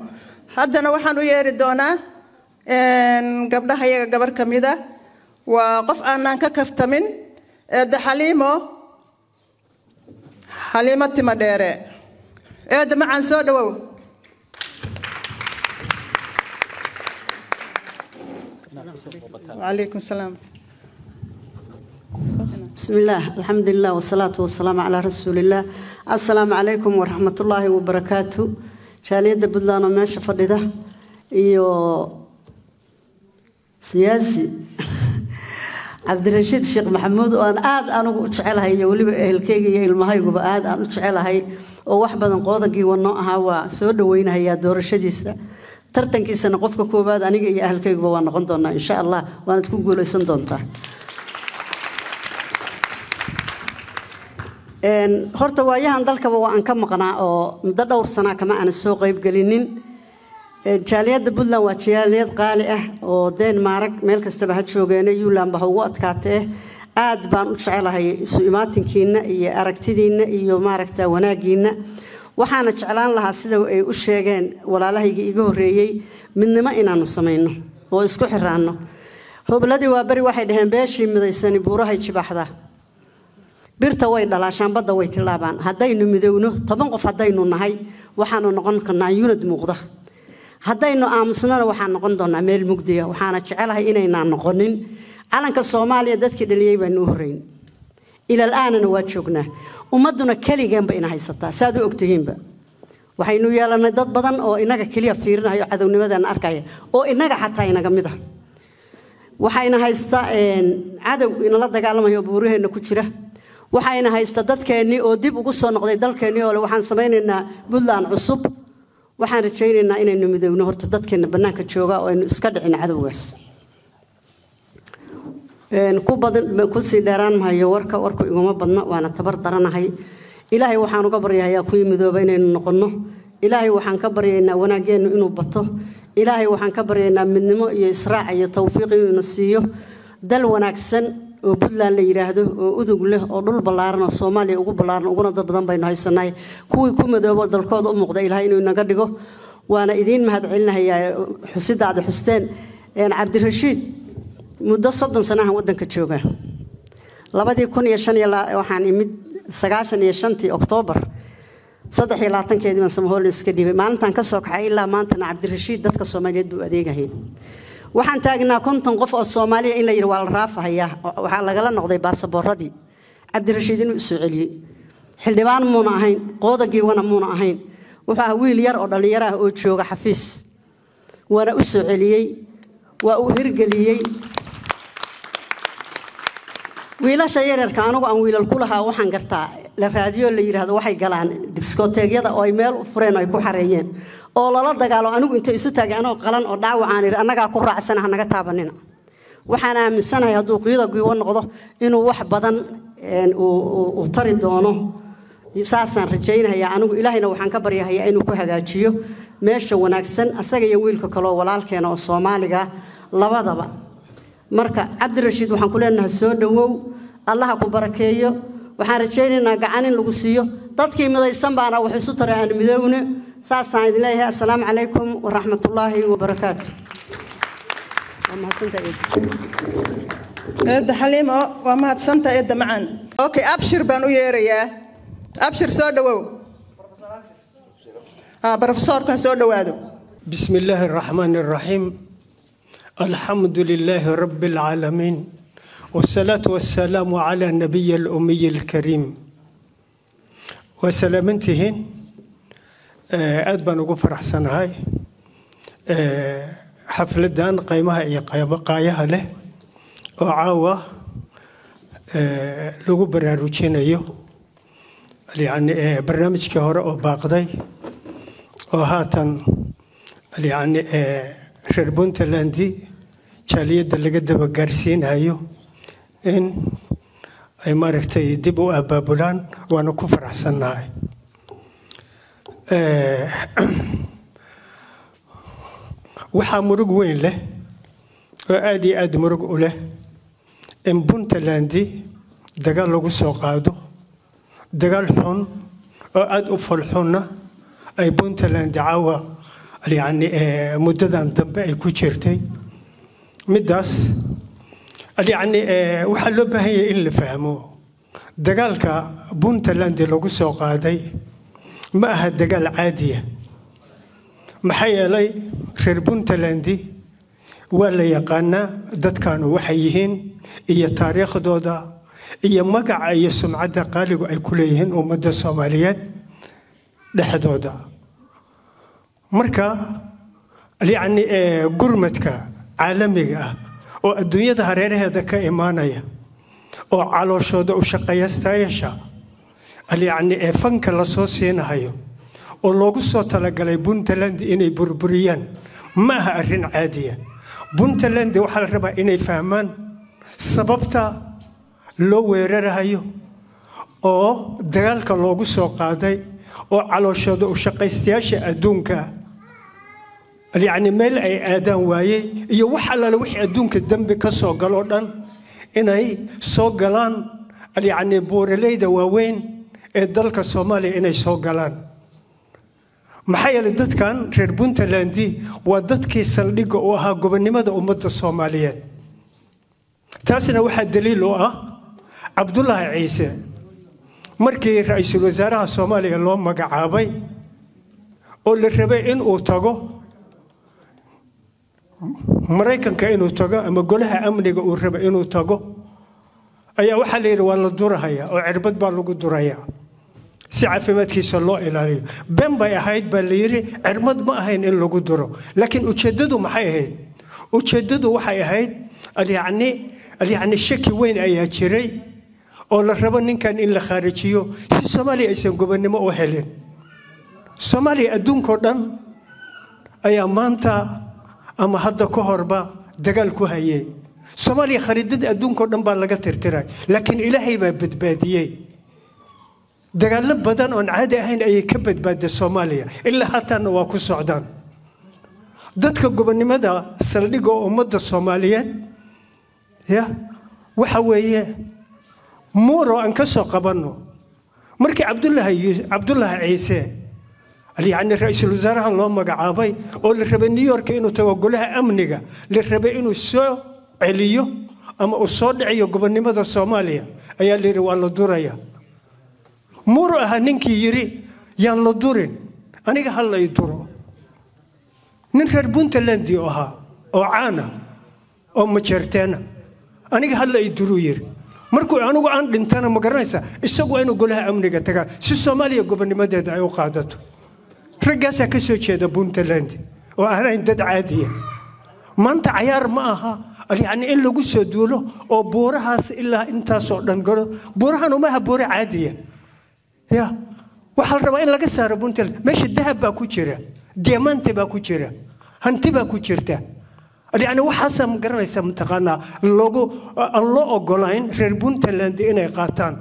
haddana waxaan u yeeri doonaa gabdhaha iyaga gabar ka mid ah waa qof aanaan ka kaftamin eedda xaliimo tima dheere eedda macaan soo dhawow وعليكم السلام بسم الله الحمد لله والصلاة والسلام على رسول الله السلام عليكم ورحمة الله وبركاته شاليد بدلان وماشي فردة إيو سياسي عبد الرشيد الشيخ محمود وأنا أنا أشعلها يولي الكيجي المهاي وبعاد أنا أشعلها وواحدة قاضي ونوعها وسود وينها هي دور الشديسة tartankiisa qofka koobaad aniga iyo ahalkaygu waa noqon doonaa insha Allah waan isku guuleysan doontaa horta waayahan dalkaba waan ka maqnaa oo muddo dhowr sano kama aan soo qayb galinin jaaliyada Puntland waa jaaliyad qaali ah oo Denmark meel kastaba ha joogeen Yuland ba ugu adkaatay aad baan u jecelahay isu imaatinkiina iyo aragtidiina iyo maaragta wanaagiina waxaana jeclaan lahaa sida ay u sheegeen walaalahayga iga horeeyay midnimo inaanu sameeyno oo isku xiraano hobladii waa bari waxay dhaheen beeshii midaysan buuraha jibaxda birta way dhalaashaan badda way tilaabaan hadaynu midowno 10 qof hadaynu nahay waxaanu noqon karnaa unit muuqda hadaynu aamusnana waxaan noqon doonaa meel mugdiya waxaana jecelahay inaynaan noqonin calanka Soomaaliya dadkii dhaliyay baan u horeyn ila الآن waa joognaa ummaduna kaligeanba ina haysataa saad u ogtihiinba waxaynu yeelanay dad badan oo inaga kaliya fiirinayo cadawnimadan arkaya oo inaga xataa inaga mid ah waxayna haystaa cadow in la dagaalamayo buuraheena ku jira waxayna haystaa dadkeeni oo dib ugu soo noqday dalkeeni oo waxaan sameeynaynaa Puntland cusub waxaan rajaynaynaa inaynu midowno horta dadkeena banaanka jooga oo aynu iska dhicin cadawgaas ku badan ku sii dheeraan maayo warka iguma badna waana tabar daranahay ilaahay waxaan uga baryayaa ku midooba inaynu noqono ilaahay waxaan ka baryaynaa wanaageenu inuu bato ilaahay waxaan ka baryaynaa midnimo iyo israac iyo tawfiiq inuu siiyo dal wanaagsan oo Puntland la yiraahdo oo udug leh oo dhul balaaran oo Soomaaliya ugu balaaran uguna dad badan baynu haysanay kuwii ku midooba dalkooda u muuqda ilaahay inuu naga dhigo waana idin mahad celinayaa xusidaada xusteen Cabdirashiid muddo 30 sano aan wadanka jooga 2005 waxaan imid 95 October 23 baan Soomaaliya iska dhibay maalintan ka soo kacay ilaa maantana Cabdirashiid dadka Soomaaliyeed buu adeegahay waxaan taagnaa 50 qof oo Soomaaliya in la yiri waa la raafahayaa waxa laga noqday baasaboorradii Cabdirashiid inuu soo celiyay xildhibaan muuna ahayn qoodagii wana muuna ahayn waxa wiil yar oo dhalinyaro ah oo jooga xafiis wana u soo celiyay waa uu hirgeliyay wiilasha yaryarka anigu aan wiilal ku lahaa waxaan gartaa la raadiyo la yiraahdo waxay galaan diskoteegyada oo ay meel u fureen ay ku xareeyeen oo lala dagaalo anigu inta isu taagay anoo qalan oo dhaawacaan anaga ku raacsanahay naga taabanina waxaan aaminsanahay hadduu qiidagu noqdo inuu wax badan uu tari doono saasaan rajaynayaa anigu ilaahayna waxaan ka baryahayaa inuu ku hagaajiyo meesha wanaagsan asaga iyo wiilka kale oo walaalkeena oo Soomaaliga labadaba marka Cabdirashiid waxaan ku leenahay soo dhawow Allah ku barakeeyo waxaan rajaynaynaa gacan in lagu siiyo dadkii midaysan baana wax isu taraan midowna saasaan idin leeyahay assalaamu calaykum wa rahmatullaahi wa barakaatuh حليمة وما هتسنت يد معان أوكي أبشر بانو يا أبشر سودو بروفيسور كان سودو هذا بسم الله الرحمن الرحيم الحمد لله رب العالمين والصلاة والسلام على النبي الأمي الكريم وسلامتهن أدبن وقفر حسن هاي حفلة دان قيمها قايها له وعاوة لغو براروجين أيو يعني برنامج كهراء وباقضي وهاتن يعني شربون تلاندي جالية دلقة بقارسين هايو إن أي ماركتي دبو أبابولان وأنا كفر حسن هاي waxaa murug weyn leh وآدي آد مرق له إن بنتلاندي دقال لغو سوقادو دقال حون وآد أفل حونة أي بنتلاندي عاوة يعني مددان دنبا أي كوشيرتي مداس يعني وحلو بهي اللي فهموه دقالك بنتلاندي لغو سوقادي ما أها دقال عادية محيا لي خير بنتلاندي ولا يقانا دad كانوا وحيهين إيا تاريخ دودا إيا مقع إيا سمعة قالوا أي كليهن ومدى الصوماليات لحدودا مركا يعني قرمتك عالمية والدنيا هريرها دكا إيمانية وعلى شودا وشقيا استايشا يعني فنك لصوصين هايو ولوغو صوت لقلي بنتلاند إني بربريان ما أرين عادية بنتلاند وحال ربا إني فهمان سببتا لو ويررهايو أو دغالك لوغو سو قاداي أو علوشودا وشقيستياشا أدونكا يعني ميل أي آدان وايي iyo wax alla wixii adduunka dambi ka soo galo dhan inay soo galaan yani booraleyda waaweyn ee dalka Soomaaliya inay soo galaan maxay yeelay dadkan reer Puntland waa dadkii saldhigga u ahaa gobonimada ummadda Soomaaliyeed taasina waxa daliil u ah Cabdullaahi Ciise markii ra'iisul wasaaraha Soomaaliya loo magacaabay oo la rabay in uu tago maraykanka inuu tago ama golaha amniga uu raba inuu tago ayaa waxa la yiri waa la durahaya oo cirbad baa lagu duraya si caafimaadkiisa loo ilaaliyo ben bay ahayd baa la yiri cirbad ma ahayn in lagu duro laakiin ujeedadu maxay ahayd ujeedadu waxay ahayd yani shaki weyn ayaa jiray oo la rabo ninkan in la kharijiyo si Soomaaliya aysan gobonimo u helin Soomaaliya adduunka dhan ayaa maanta ama hadda ka horba dagaal ku hayay Soomaaliya khariidada adduunka dhan baa laga tirtiray laakiin Ilaahay baa badbaadiyay dagaal badan oo caadi ahayn ay ka badbaaday Soomaaliya ilaa haatan waa ku socdaan dadka gobonimada saldhigga ummadda Soomaaliyeed ya waxa weeye muro aan ka soo qabano markii Cabdullaahi Ciise يعني رئيس الوزراء الله مقعابي أو للربع نيويورك إنه توجهها أمنية للربع إنه سو عليو أما أصاد عيو قبل نمط الصومالية أي اللي روالو دوريا مر هنيك يري يان لدورين أنا كهلا يدورو ننخر بنتلاندي أوها أو عانا أو مشرتنا أنا كهلا يدورو يري مركو أنا وعند لنتنا مقرنسا السبوا إنه قلها أمنية تكا سو الصومالية قبل نمط دعيو قادته رجاسة كسوتشي ده بنتلاند وأنا إنت عادية ما أنت عيار معها يعني إلا قصة دوله أو بورها إلا أنت صعدان قالوا بورها نومها بورة عادية يا وحال ربعين لقى سعر بنتلاند ماشي الذهب باكوشرة ديامانت باكوشرة هنتي باكوشرته يعني وحاسة مقرنة سمتقانا اللوجو الله أقولين غير بنتلاند إنا قاتان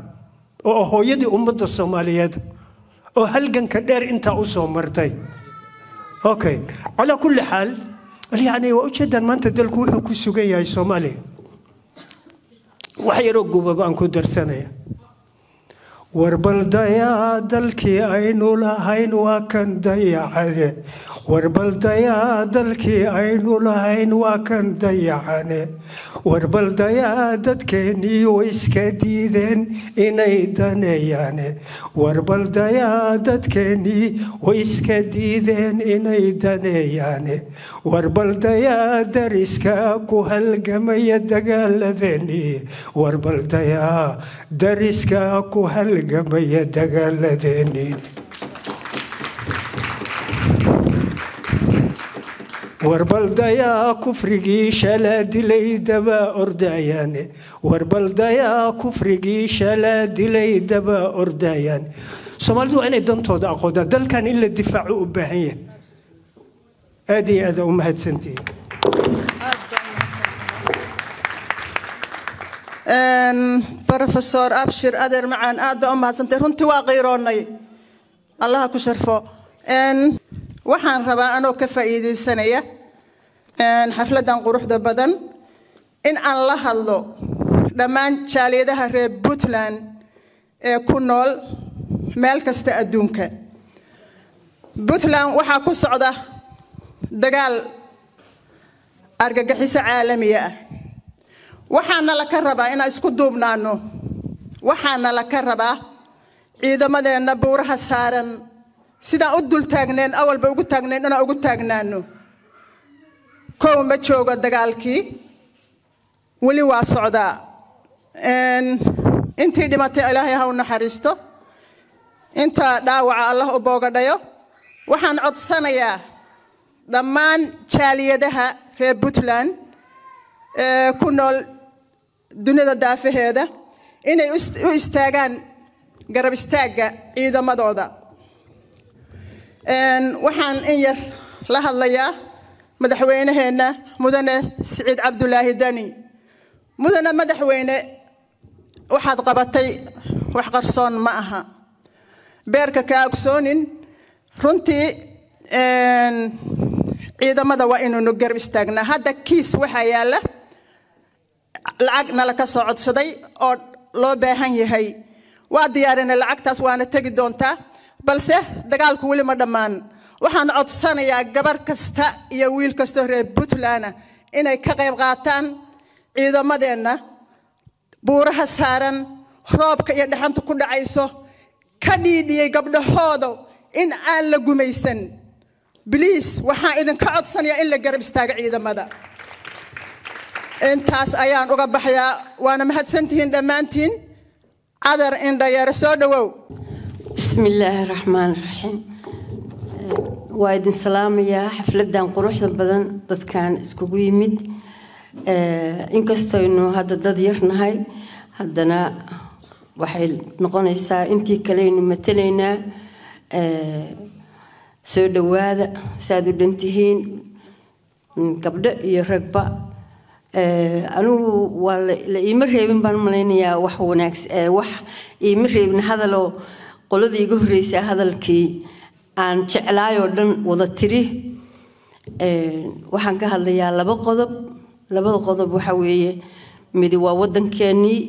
أو هو يدي أمة الصوماليات oo halgan ka dheer inta u soo martay okay ala kulli hal yani waa ujeedan maanta dalku wuxuu ku sugan yahay Soomaaliya wax yar oo gubaba aan ku darsanaya warbaldaya dalkii aynu lahayn waa kan dayacane warbaldaya dalkii aynu lahayn waa kan dayacane warbaldaya dadkeenii way iska diideen inay daneeyaan warbaldaya dadkeenii way iska diideen inay daneeyaan warbaldaya dariska ku halgamaya dagaaladeenii warbaldaya dariska ku halgamaya dagaaladeenii warbaldaya kufrigii shala dilay daba ordayaan warbaldaya kufrigii shala dilay daba ordayaan Soomaalidu waa inay dantooda aqoonta dalkan in la difaaco u baahan yahay aad u mahadsantiin بروفيسور أبشر أدر معان آد أمها سنتين هنتي واقيروني الله كشرفو وحان ربا أنو كفايدي السنة حفلة قروح دا بدن in aan la hadlo dhammaan jaaliyadaha reer Puntland ee ku nool meel kasta adduunka. Puntland waxaa ku socda dagaal argagixiso caalami ah. waxaana la ka rabaa in isku duubnaano. waxaana la ka rabaa ciidamadeena buuraha saaran sida u dul taagneen awalba ugu taagneen inaan ugu taagnaano. koow ma joogo dagaalkii wali waa socdaa. intii dhimatay Ilaahay ha u naxariisto. inta dhaawaca Allah u boogadhayo. waxaan codsanayaa dhammaan jaaliyadaha reer Puntland ee ku nool dunida daafaheeda inay u istaagaan garab istaaga ciidamadooda. waxaan in yar la hadlayaa madaxweynaheena mudane Siciid Cabdulaahi Dani. mudane madaxweyne waxaad qabatay wax qarsoon ma aha. beerka ka ogsoonin runtii ciidamada waa inuu garab istaagnaa. hadda kiis waxa yaala lacag nala ka soo codsaday oo loo baahan yahay. waa diyaarinay lacagtaas waana tagi doontaa balse dagaalku wali ma dhammaan. waxaan codsanayaa gabar kasta iyo wiil kasta reer Puntland inay ka qayb qaataan ciidamadeena buuraha saaran roobka iyo dhaxanta ku dhacayso ka dhiidhiyay gabdhahooda in aan la gumaysan. please waxaan idinka codsanayaa in la garab istaago ciidamada. intaas ayaan uga baxayaa. waana mahadsantihiin dhammaantiin. cadar indhayeere soo dhawow. bismillaahi raxmaani raxiim. waa idin salaamayaa xafladan quruxda badan dadkan iskugu yimid. inkastaynu hadda dad yarnahay haddana waxay noqonaysaa intii kaleynu matalaynaa. soo dhawaada saad u dhantihiin gabdho iyo ragba. anigu waa la iima reebin baan malaynayaa wax wanaagsan wax iima reebin hadaloo qoladii iga horreysay hadalkii aan jeclaayoo dhan wada tiri. waxaan ka hadlayaa laba qodob. labada qodob waxa weeye midi waa waddankeennii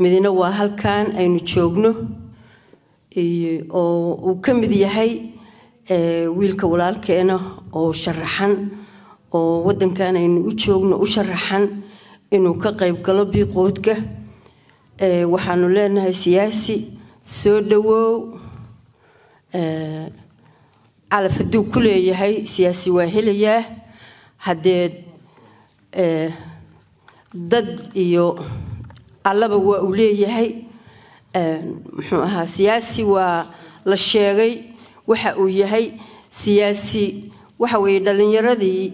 midina waa halkan aynu joogno oo uu ka mid yahay wiilka walaalkeena oo sharaxan oo waddankan aynu u joogno u sharaxan inuu ka qayb galo biiqoodka. waxaanu leenahay siyaasi soo dhawow. calaf hadduu ku leeyahay siyaasi waa helayaa. haddee dad iyo allaba waa uu leeyahay. muxuu ahaa siyaasi waa la sheegay waxa uu yahay. siyaasi waxa weeye dhalinyaradii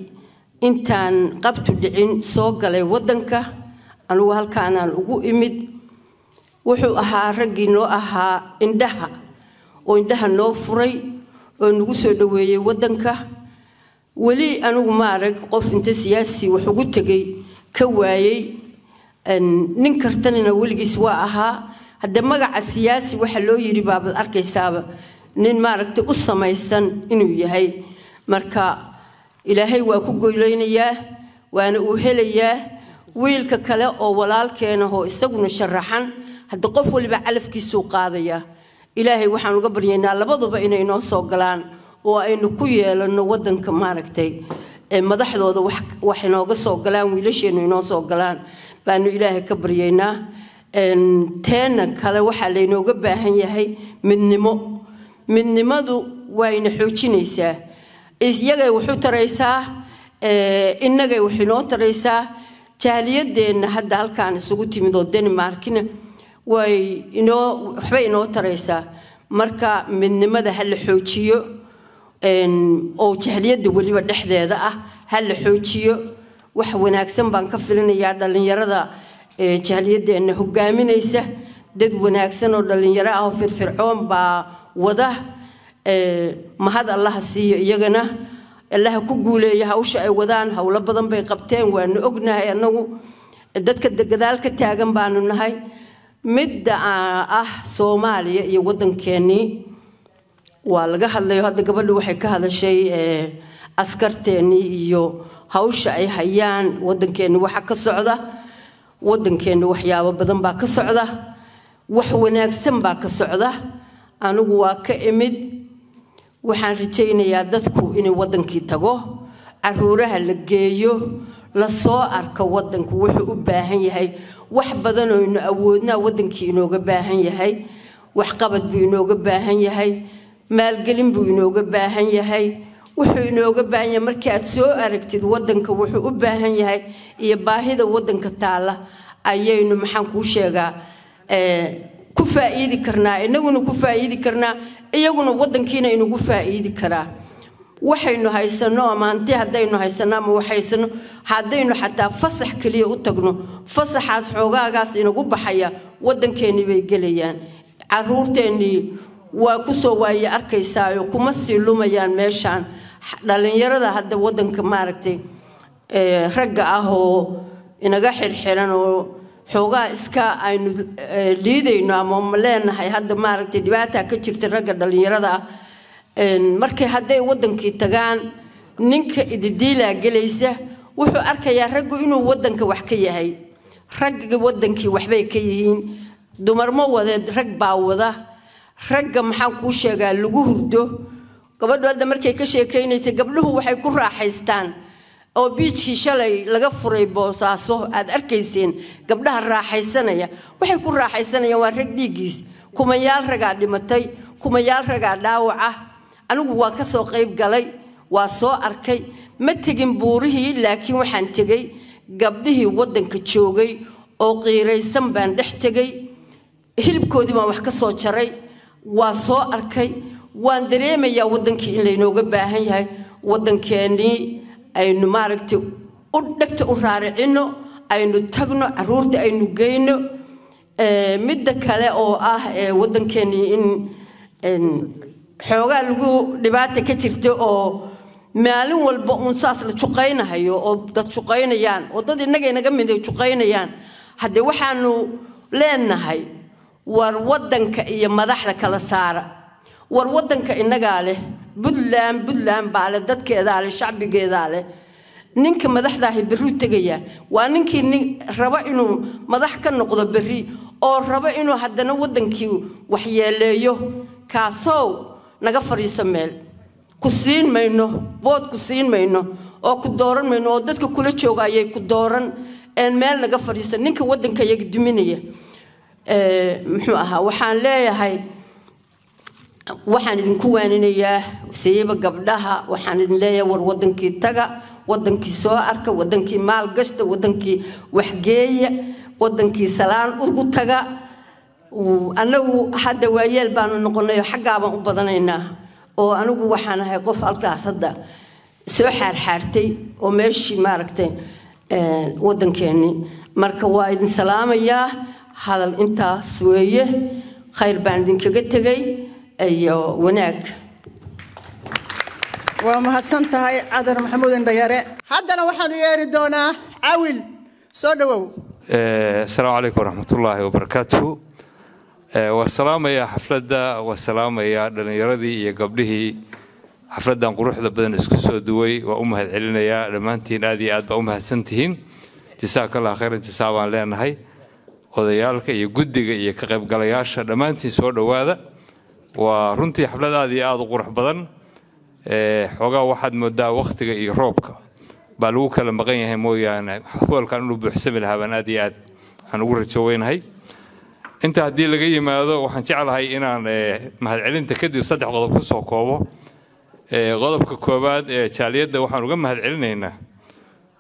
intaan qabtu dhicin soo galay waddanka. anigu halkaanaan ugu imid. wuxuu ahaa raggii noo ahaa indhaha oo indhaha noo furay oo nagu soo dhaweeyey waddanka. weli anigu ma arag qof inta siyaasi wax ugu tegay ka waayey. nin kartanina weligiis waa ahaa. hadda magaca siyaasi waxa loo yiri baabad arkaysaaba nin maaragtay u samaysan inuu yahay. marka ilaahay waa ku goyleynayaa waana uu helayaa. wiilka kale oo walaalkeena oo isaguna sharaxan hadda qof waliba calafkiisuu qaadayaa. ilaahay waxaan uga baryaynaa labaduba inay noo soo galaan oo aynu ku yeelano waddanka maaragtay madaxdooda wax inooga soo galaan. wiilasheenu inoo soo galaan baanu ilaahay ka baryaynaa. teena kale waxaa laynooga baahan yahay midnimo. midnimadu wayna xoojinaysaa. iyagay wuxuu taraysaa innagay wax inoo taraysaa. jaaliyadeenna hadda halkaan isugu timid oo Denmarkina waxbay inoo taraysaa. marka midnimada ha la xoojiyo oo jaaliyadda weliba dhexdeeda ah ha la xoojiyo. wax wanaagsan baan ka filinayaa dhalinyarada jaaliyadeenna hogaaminaysa. dad wanaagsan oo dhalinyaro ah oo firfircoon baa wada. mahad Allah siiyo iyagana. Allah ku guuleeyo hawsha ay wadaan. hawlo badan bay qabteen waanu ognahay. anagu dadka gadaal ka taagan baanu nahay. midda ah Soomaaliya iyo waddankeennii waa laga hadlayo. hadda gabadhu waxay ka hadashay askarteennii iyo hawsha ay hayaan waddankeenna waxa ka socda waddankeenna waxyaabo badan baa ka socda wax wanaagsan baa ka socda anigu waa ka imid waxaan rajaynayaa dadku inay waddankii tago caruuraha la geeyo la soo arko waddanku wuxuu u baahan yahay wax badan oo ina awoodnaa waddankii inooga baahan yahay wax qabad buu inooga baahan yahay maalgelin buu inooga baahan yahay wuxuu inooga baahan yahay markii aad soo aragtid waddanka wuxuu u baahan yahay iyo baahida waddanka taala ayaynu maxaan kuu sheegaa ku faa'iidi karnaa inaguna ku faa'iidi karnaa iyaguna waddankiina inagu faa'iidi karaa waxaynu haysano amaanti haddaynu haysano ama waxaysano haddaynu xataa fasax kaliya u tagno fasaxaas xoogaagaas inagu baxaya waddankeennii bay gelayaan caruurteennii waa ku soo waaye arkaysaayo kuma sii lumayaan meeshaan dhalinyarada hadda waddanka maaragtay ragga ah oo inaga xirxiran oo xoogaa iska aynu liidayno ama leenahay hadda maaragtay dhibaata ka jirta ragga dhalinyarada ah markay hadday waddankii tagaan ninka ididiilaa gelaysa wuxuu arkayaa raggu inuu waddanka wax ka yahay ragga waddankii waxbay ka yihiin dumar ma wadeed rag baa wada ragga maxaan kuu sheegaa lagu hurdo gabadhu hadda markay ka sheekaynaysa gabdhuhu waxay ku raaxaystaan oo biijkii shalay laga furay boosaaso aad arkayseen gabdhaha raaxaysanaya waxay ku raaxaysanayaan waa rag dhiiggiis kumayaal ragaa dhimatay kumayaal ragaa dhaawaca anigu waan ka soo qayb galay waa soo arkay ma tegin buurihii laakiin waxaan tegay gabdhihii waddanka joogay oo qiiraysan baan dhex tegay hilibkoodii baan wax ka soo jaray waa soo arkay waan dareemayaa waddankii in laynooga baahan yahay waddankeennii aynu maaragtay u dhegta u raaricino aynu tagno caruurta aynu geyno midda kale oo ah waddankeennii in xoogaa lagu dhibaata ka jirto oo maalin walba uun saas la juqaynahayo oo dad juqaynayaan oo dad innaga inaga mid ay juqaynayaan haddee waxaanu leenahay war waddanka iyo madaxda kala saara war waddanka innagaa leh buntland baa leh dadkeedaa leh shacbigeedaa leh ninka madaxdaahi berri tegaya waa ninkii raba inuu madax ka noqdo berri oo raba inuu haddana waddankii waxyeeleeyo kaasow naga fariiso meel ku siin mayno vood ku siin mayno oo ku dooran mayno oo dadka kula jooga ayay ku dooran meel naga fariiso ninka waddanka iyaga duminaya muxuu ahaa waxaan leeyahay waxaan idinku waaninayaa sayba gabdhaha waxaan idin leeyahay war waddankii taga waddankii soo arka waddankii maal gashta waddankii waxgeeya waddankii salaan ugu taga anagu hadda waayeel baanu noqonay xaggaabaan u badanaynaa oo anigu waxaan ahay qof halkaas hadda soo xaarxaartay oo meeshii maaragtay waddankeennii marka waa idin salaamayaa hadal intaas weeye khayr baan idinkaga tegay iyo wanaag waa mahadsan tahay cadar maxamuud indhayare haddana waxaanu yeeri doonaa cawil soo dhawow asalaamu calaykum waraxmatullaahi wabarakaatuhu والسلام يا حفلة والسلام يا دنيردي يا قبله حفلة قروح بدن اسكسو دوي وأمها العلنا يا لمانتين هذه أدب أمها سنتين جزاك الله خير جزاء لنا هاي وديالك يجد يكقب قلياش لمانتين سود وهذا ورنتي حفلة هذه أدب قروح بدن حوجا واحد مدة وقت يروبك بالوك لما غني هم يعني حول كانوا بحسب الهبنات هذه هنقول شوين هاي أنت هدي لقي ما هذا وحنشعل هاي إن مع العلم تكدي صدق غضب كسر كوبا غضب كوباد شاليد ده وحنقول مع العلم هنا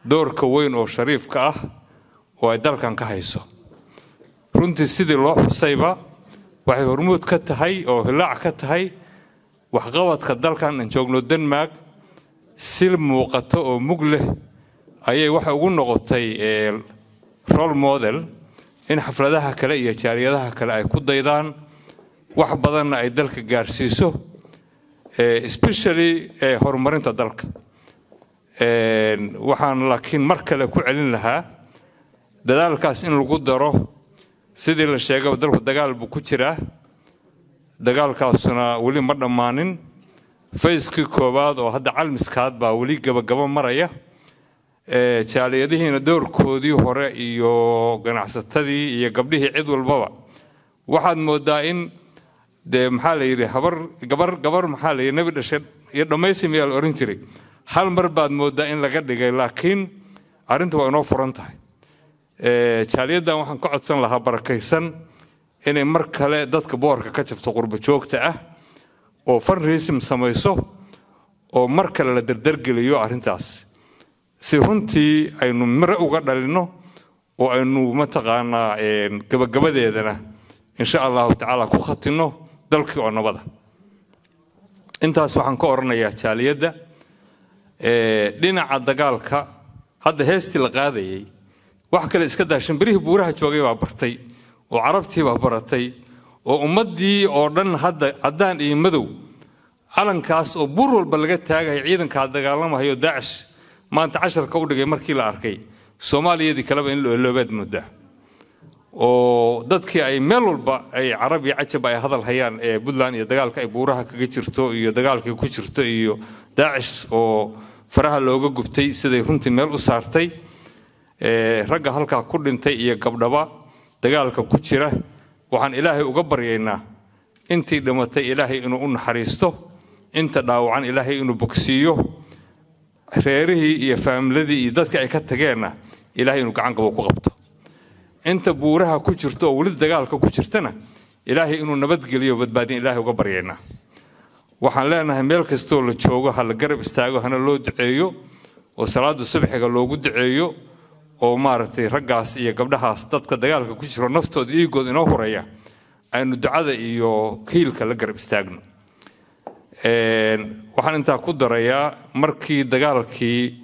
دور كوين أو شريف كأه ويدل كان كهيسو رنت السيد الله صيبة وحي هرمود كتهاي أو هلاع كتهاي وحقوت كدل كان نشوفنا الدنمارك سلم وقته أو مقله أي واحد يقول نقطي رول موديل إن حفلتها كلا iyo jaariyadaha kale ay ku daydaan wax badan ay dalka gaarsiiso especially horumarinta dalka waxaan laakiin mar kale ku celin lahaa dadaalkaas in lagu daro sidii la sheegay dalku dagaal buu ku jiraa dagaalkaasuna wali ma dhamaanin fayskii koowaad oo hadda calmiskaad baa weli gabagaba maraya jaaliyadihiina doorkoodii hore iyo ganacsatadii iyo gabdhihii cid walbaba waxaad moodaa in de maxaa la yiri gabar maxaa la yiri nabi dhashay iyo dhamaysimayaa la oran jiray hal mar baad moodaa in laga dhigay laakiin arrintu waa inoo furan tahay jaaliyadan waxaan ka codsan lahaa barakaysan inay mar kale dadka boorka ka jafto qurbo joogta ah oo fundraising samayso oo mar kale la dardargeliyo arrintaas si runtii aynu mare uga dhalino oo aynu mataqaanaa gabagabadeedana insha allahu tacaala ku khatino dalkii oo nabada intaas waxaan ka oranayaa jaaliyadda dhinaca dagaalka hadda heestii la qaadayay wax kale iska daashan birihii buuraha joogay baa bartay oo carabtii baa baratay oo ummadii oo dhan hadda cadaan iyo madow calankaas oo buur walba laga taagay ciidanka dagaalamayo Daesh maanta 10 ka u dhigay markii la arkay Soomaaliyadii kaleba in loo loobaad muddo oo dadkii ay meel walba ay carab iyo cajab ay hadal hayaan ee Puntland iyo dagaalka ay buuraha kaga jirto iyo dagaalkii ku jirto iyo Daesh oo faraha looga gubtay siday runtii meel u saartay ragga halka ku dhintay iyo gabdhaba dagaalka ku jira waxaan Ilaahay uga baryaynaa intii dhimatay Ilaahay inuu u naxariisto inta dhaawacan Ilaahay inuu bogsiiyo reerihii iyo faamiladii iyo dadka ay ka tageenna Ilaahay inuu gacan qabo ku qabto inta buuraha ku jirto oo wali dagaalka ku jirtana Ilaahay inuu nabadgeliyo badbaadin Ilaahay uga baryaynaa waxaan leenahay meel kasto la joogo hal garab istaago hana loo duceeyo oo salaada subaxiga loogu duceeyo oo maartay raggaas iyo gabdhahaas dadka dagaalka ku jiro naftooda iigood inoo horeeya aynu ducada iyo kiilka la garab istaagno waxaan inta ku darayaa markii dagaalkii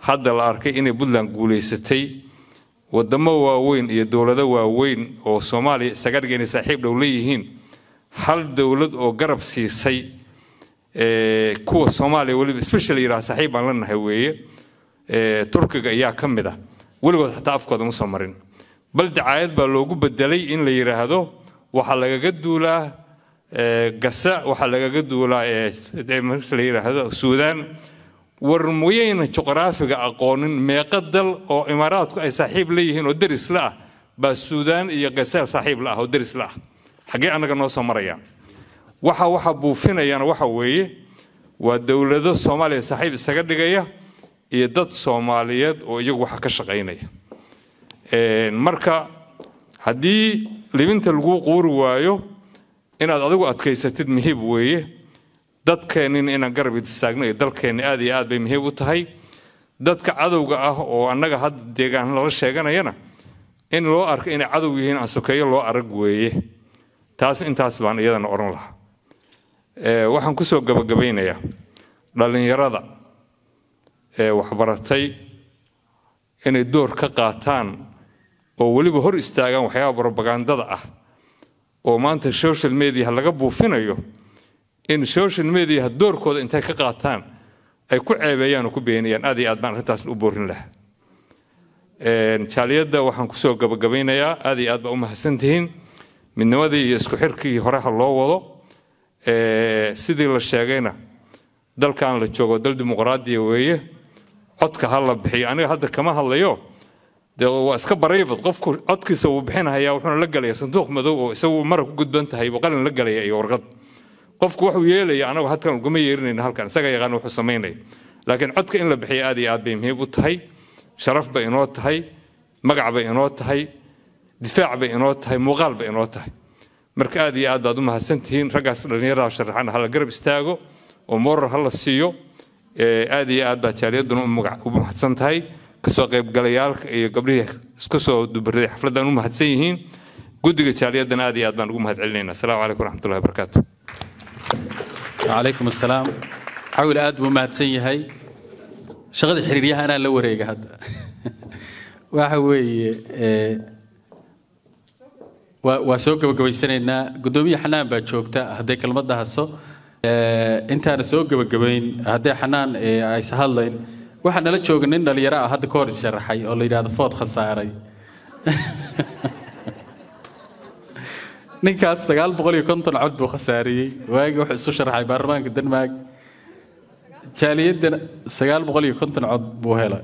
hadda la arkay inay Puntland guuleysatay wadamo waaweyn iyo dawlado waaweyn oo Soomaaliya isaga dhigay saaxiib dhow leeyihiin hal dawlad oo garab siisay kuwa Soomaaliya waliba especially ira saaxiib aan lanahay weeye Turkiga ayaa kamida waligood xataa afkooda ma soo marin bal dacaayad baa loogu bedelay in la yiraahdo waxa lagaga duulaa gasa waxa lagaga duulaa la yiraahdo Suudaan warmooyayna juqraafiga aqoonin meeqa dal oo imaaraadku ay saaxiib leeyihiin oo daris la ah baa Suudaan iyo gasa saaxiib la ah oo daris la ah xagee anaga noo soo maraya waxa buufinayana waxa weeye waa dawlado Soomaaliya saaxiib isaga dhigaya iyo dad Soomaaliyeed oo iyagu waxa ka shaqeynaya marka hadii libinta lagu qoori waayo inaad adigu adkaysatid muhiim weeye dadkeenin inaan garab istaagno ee dalkeena aad iyo aad bay muhiim u tahay dadka cadowga ah oo annaga hadda deegaan la sheeganayana in loo arko in cadow yihiin aan sokeeyo loo arag weeye taas intaas baan iyadana oran lahaa waxaan ku soo gabagabeynayaa dhalinyarada wax baratay inay door ka qaataan oo waliba hor istaagaan waxyaabo propagandada ah oo maanta social media laga buufinayo in social media doorkooda intay ka qaataan ay ku ceebeeyaan oo ku beeniyaan aad iyo aad baan arrintaas u boorin lahaa jaaliyadda waxaan ku soo gabagabeynayaa aad iyo aad baa u mahadsantihiin midnimadii iyo isku xirkii hore loo wado sidii la sheegayna dalkan la joogo dal dimuqraadiya weeye codka hal la bixiyo aniga hadda kama hadlayo waa iska bareefad qofku codkiisa uu bixinayaa wuxuu la galaya sanduuq madow oo isagu mar ku gudban tahay boqolin la galaya iyo warqad qofku wuxuu yeelaya anagu hadkan ugu ma yeerinayna halkan isaga yaqaan wuxuu sameeyay laakiin codka in la bixiyo aad iyo aad bay muhiim u tahay sharaf bay inoo tahay magac bay inoo tahay difaac bay inoo tahay muuqaal bay inoo tahay marka aad iyo aad baad u mahadsantihiin raggaas dhalinyarada sharaxan hal garab istaago oo moral hal siiyo aad iyo aad baa jaaliyaduna u mahadsan tahay kasoo qaybgalayaalka iyo gabdhihii isku soo dubaray xafladan u mahadsan yihiin guddiga jaaliyadana aad iyo aad baan ugu mahadcelinaynaa assalaamu calaykum waraxmatullahi wabarakaatu وعليكم السلام حاول آد ومهدسن يهي شغل حريريها أنا اللي وريق هذا وحوي وسوق بقبيستنا إن قدومي حنان بتشوكتا هديك المدة هسو أنت أنا سوق بقبين هدي حنان عيسى هالين وحنا لا تشوق إن اللي يرى هذا كورس شرحي أو اللي هذا فوت خساري ninkaas 950 cod buu khasaariyey waagi wuxuu isu sharaxay baarlamaanka Denmark jaaliyadana 950 cod buu helay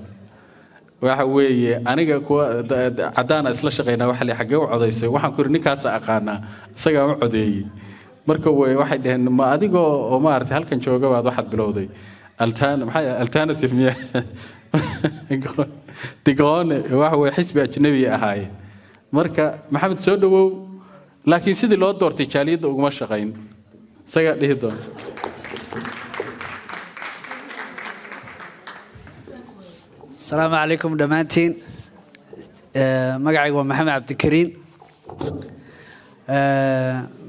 waxa weeye aniga kuwa cadaan isla shaqeynaa waxa la xagee u codaysay waxaan ku ninkaas aqaana isaga u codeeyay marka waxay dhaheen ma adigoo oo ma artay halkan jooga baad waxaad bilowday alternative miya tigoone waxa way xisbi ajnabi ahaayeen marka maxamed soo dhawow laakiin sidii loo doortay jaaliyadda uguma shaqeyn isaga dhihi doon السلام عليكم دمانتين مقعي ومحمد عبد الكريم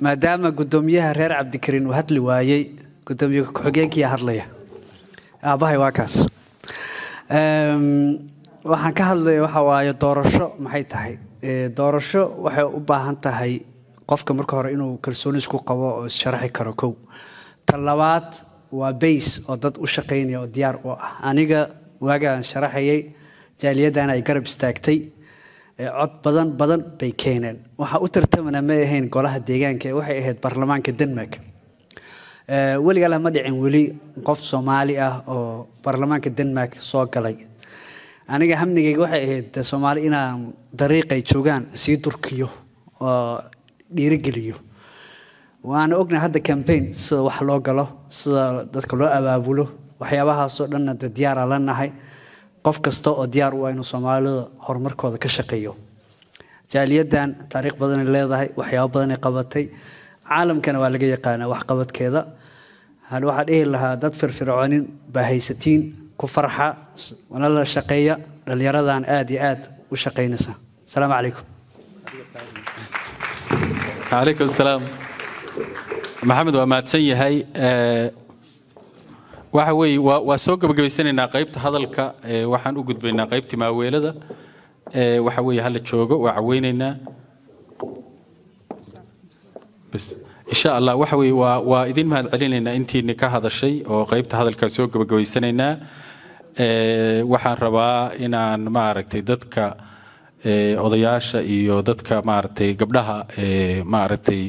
ما دام قدوميها رير عبد الكريم وهدلي وايي قدومي كحجيك يا هدليه aabahay waa kaas waxaan ka hadlay waxa waaye doorasho maxay tahay doorasho waxay u baahan tahay qofka marka hore inuu kalsooni isku qabo oo sharaxi karo kow talabaad waa base oo dad u shaqeynaya oo diyaar u ah aniga waagaan sharaxayay jaaliyadana ay garab istaagtay cod badan bay keeneen waxa u tartamana ma ahayn golaha deegaanka waxay ahayd baarlamaanka Denmark weliga la ma dhicin weli qof Soomaali ah oo baarlamaanka Denmark soo galay aniga hamnigayga waxay ahayd Soomaali inaan dariiqay joogan si Turkiyo oo dhiirigeliyo waana ognahay hadda campaign sida wax loo galo sida dadka loo abaabulo waxyaabahaas oo dhan diyaar la nahay qof kasta oo diyaar u ah inuu Soomaalida horumarkooda ka shaqeeyo jaaliyadan taariikh badan ay leedahay waxyaabo badan ay qabatay caalamkana waa laga yaqaanaa wax qabadkeeda hal waxa dhihi lahaa dad firfircoonin bahaysatiin ku farxa wana la shaqeeya dhalinyaradan aad iyo aad u shaqeynaysa السلام عليكم عليكم السلام محمد وما تسيهي waxa weey waa soo gabagabaysanayna qaybta hadalka waxaan u gudbaynaa qaybta maaweelada waxa weey hal joogo waa caweynaynaa bas insha Allah waxa weey waa idin mahad celinaynaa intii ka hadashay oo qaybta hadalka soo gabagabaysanaynaa waxaan rabaa inaan ma aragtay dadka odayaasha iyo dadka ma aragtay gabdhaha ma aragtay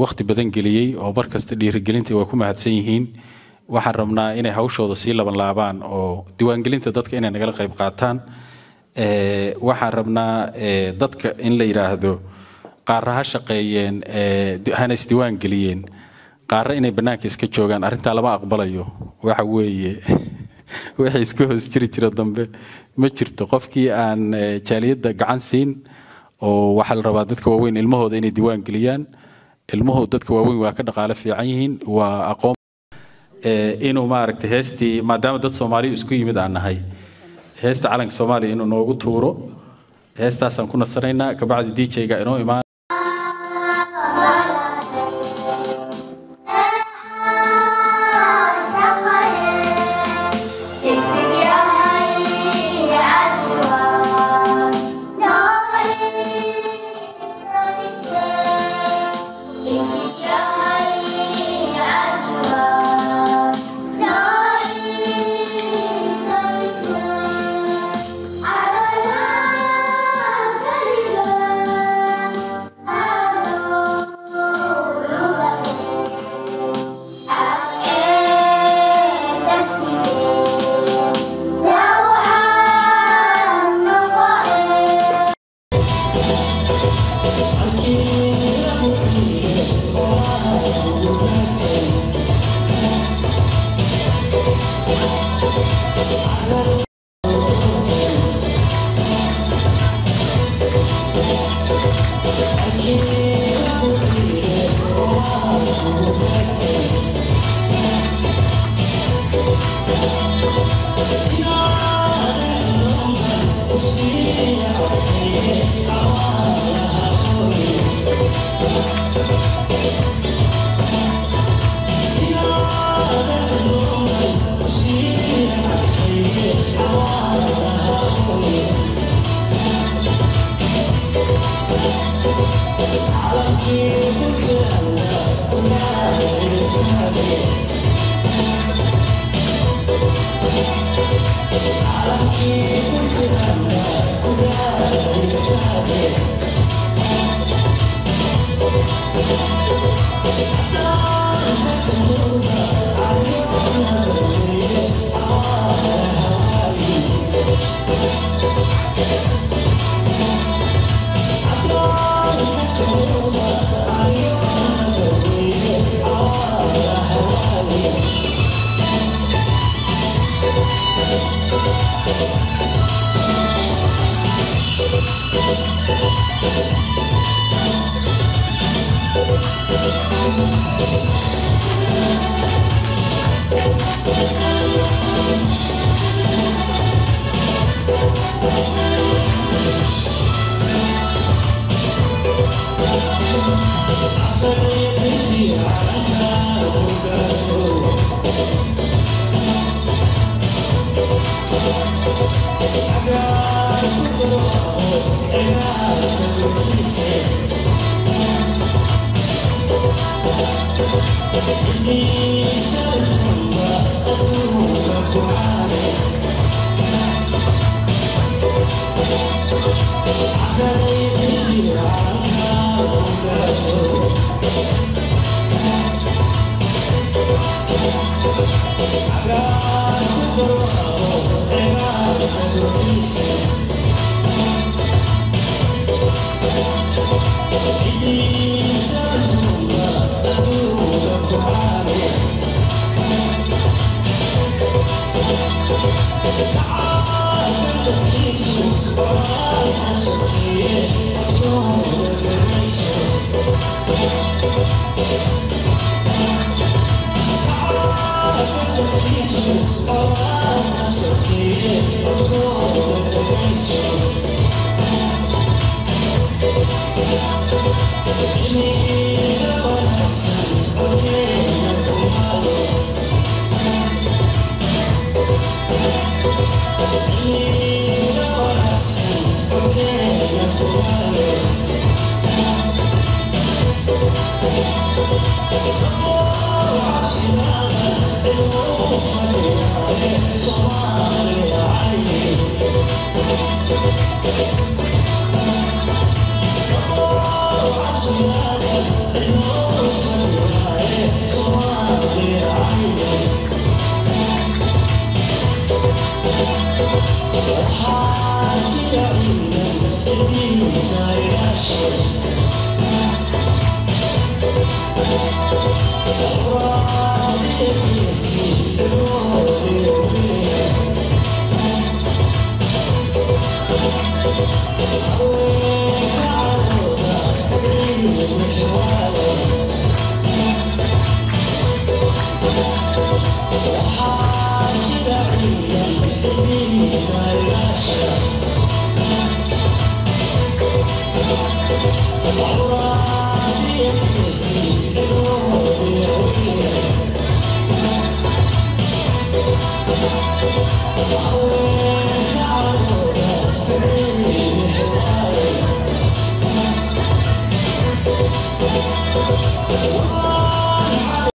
waqti badan geliyay oo markasta dhiirigelinta waa ku mahadsan yihiin waxaan rabnaa inay hawshooda sii laabaan oo diiwaangelinta dadka inay nagala qayb qaataan waxaan rabnaa dadka in la yiraahdo qaar ha shaqeeyeen hana isdiiwaan geliyeen qaar inay banaanka iska joogaan arinta lama aqbalayo waxa weeye wixii isku hoos jira dambe ma jirto qofkii aan jaaliyadda gacan siin oo waxa la rabaa dadka waaweyn ilmahooda inay diiwaan geliyaan ilmahooda dadka waaweyn waa ka dhaqaale fiican yihiin waa aqoon inuu ma aragtay heestii maadaama dad Soomaali isku yimid aan nahay heesta calanka Soomaaliya inuu noogu tuuro heestaasaan ku nasanaynaa ka bacdi DJ-ga inoo imaan Oh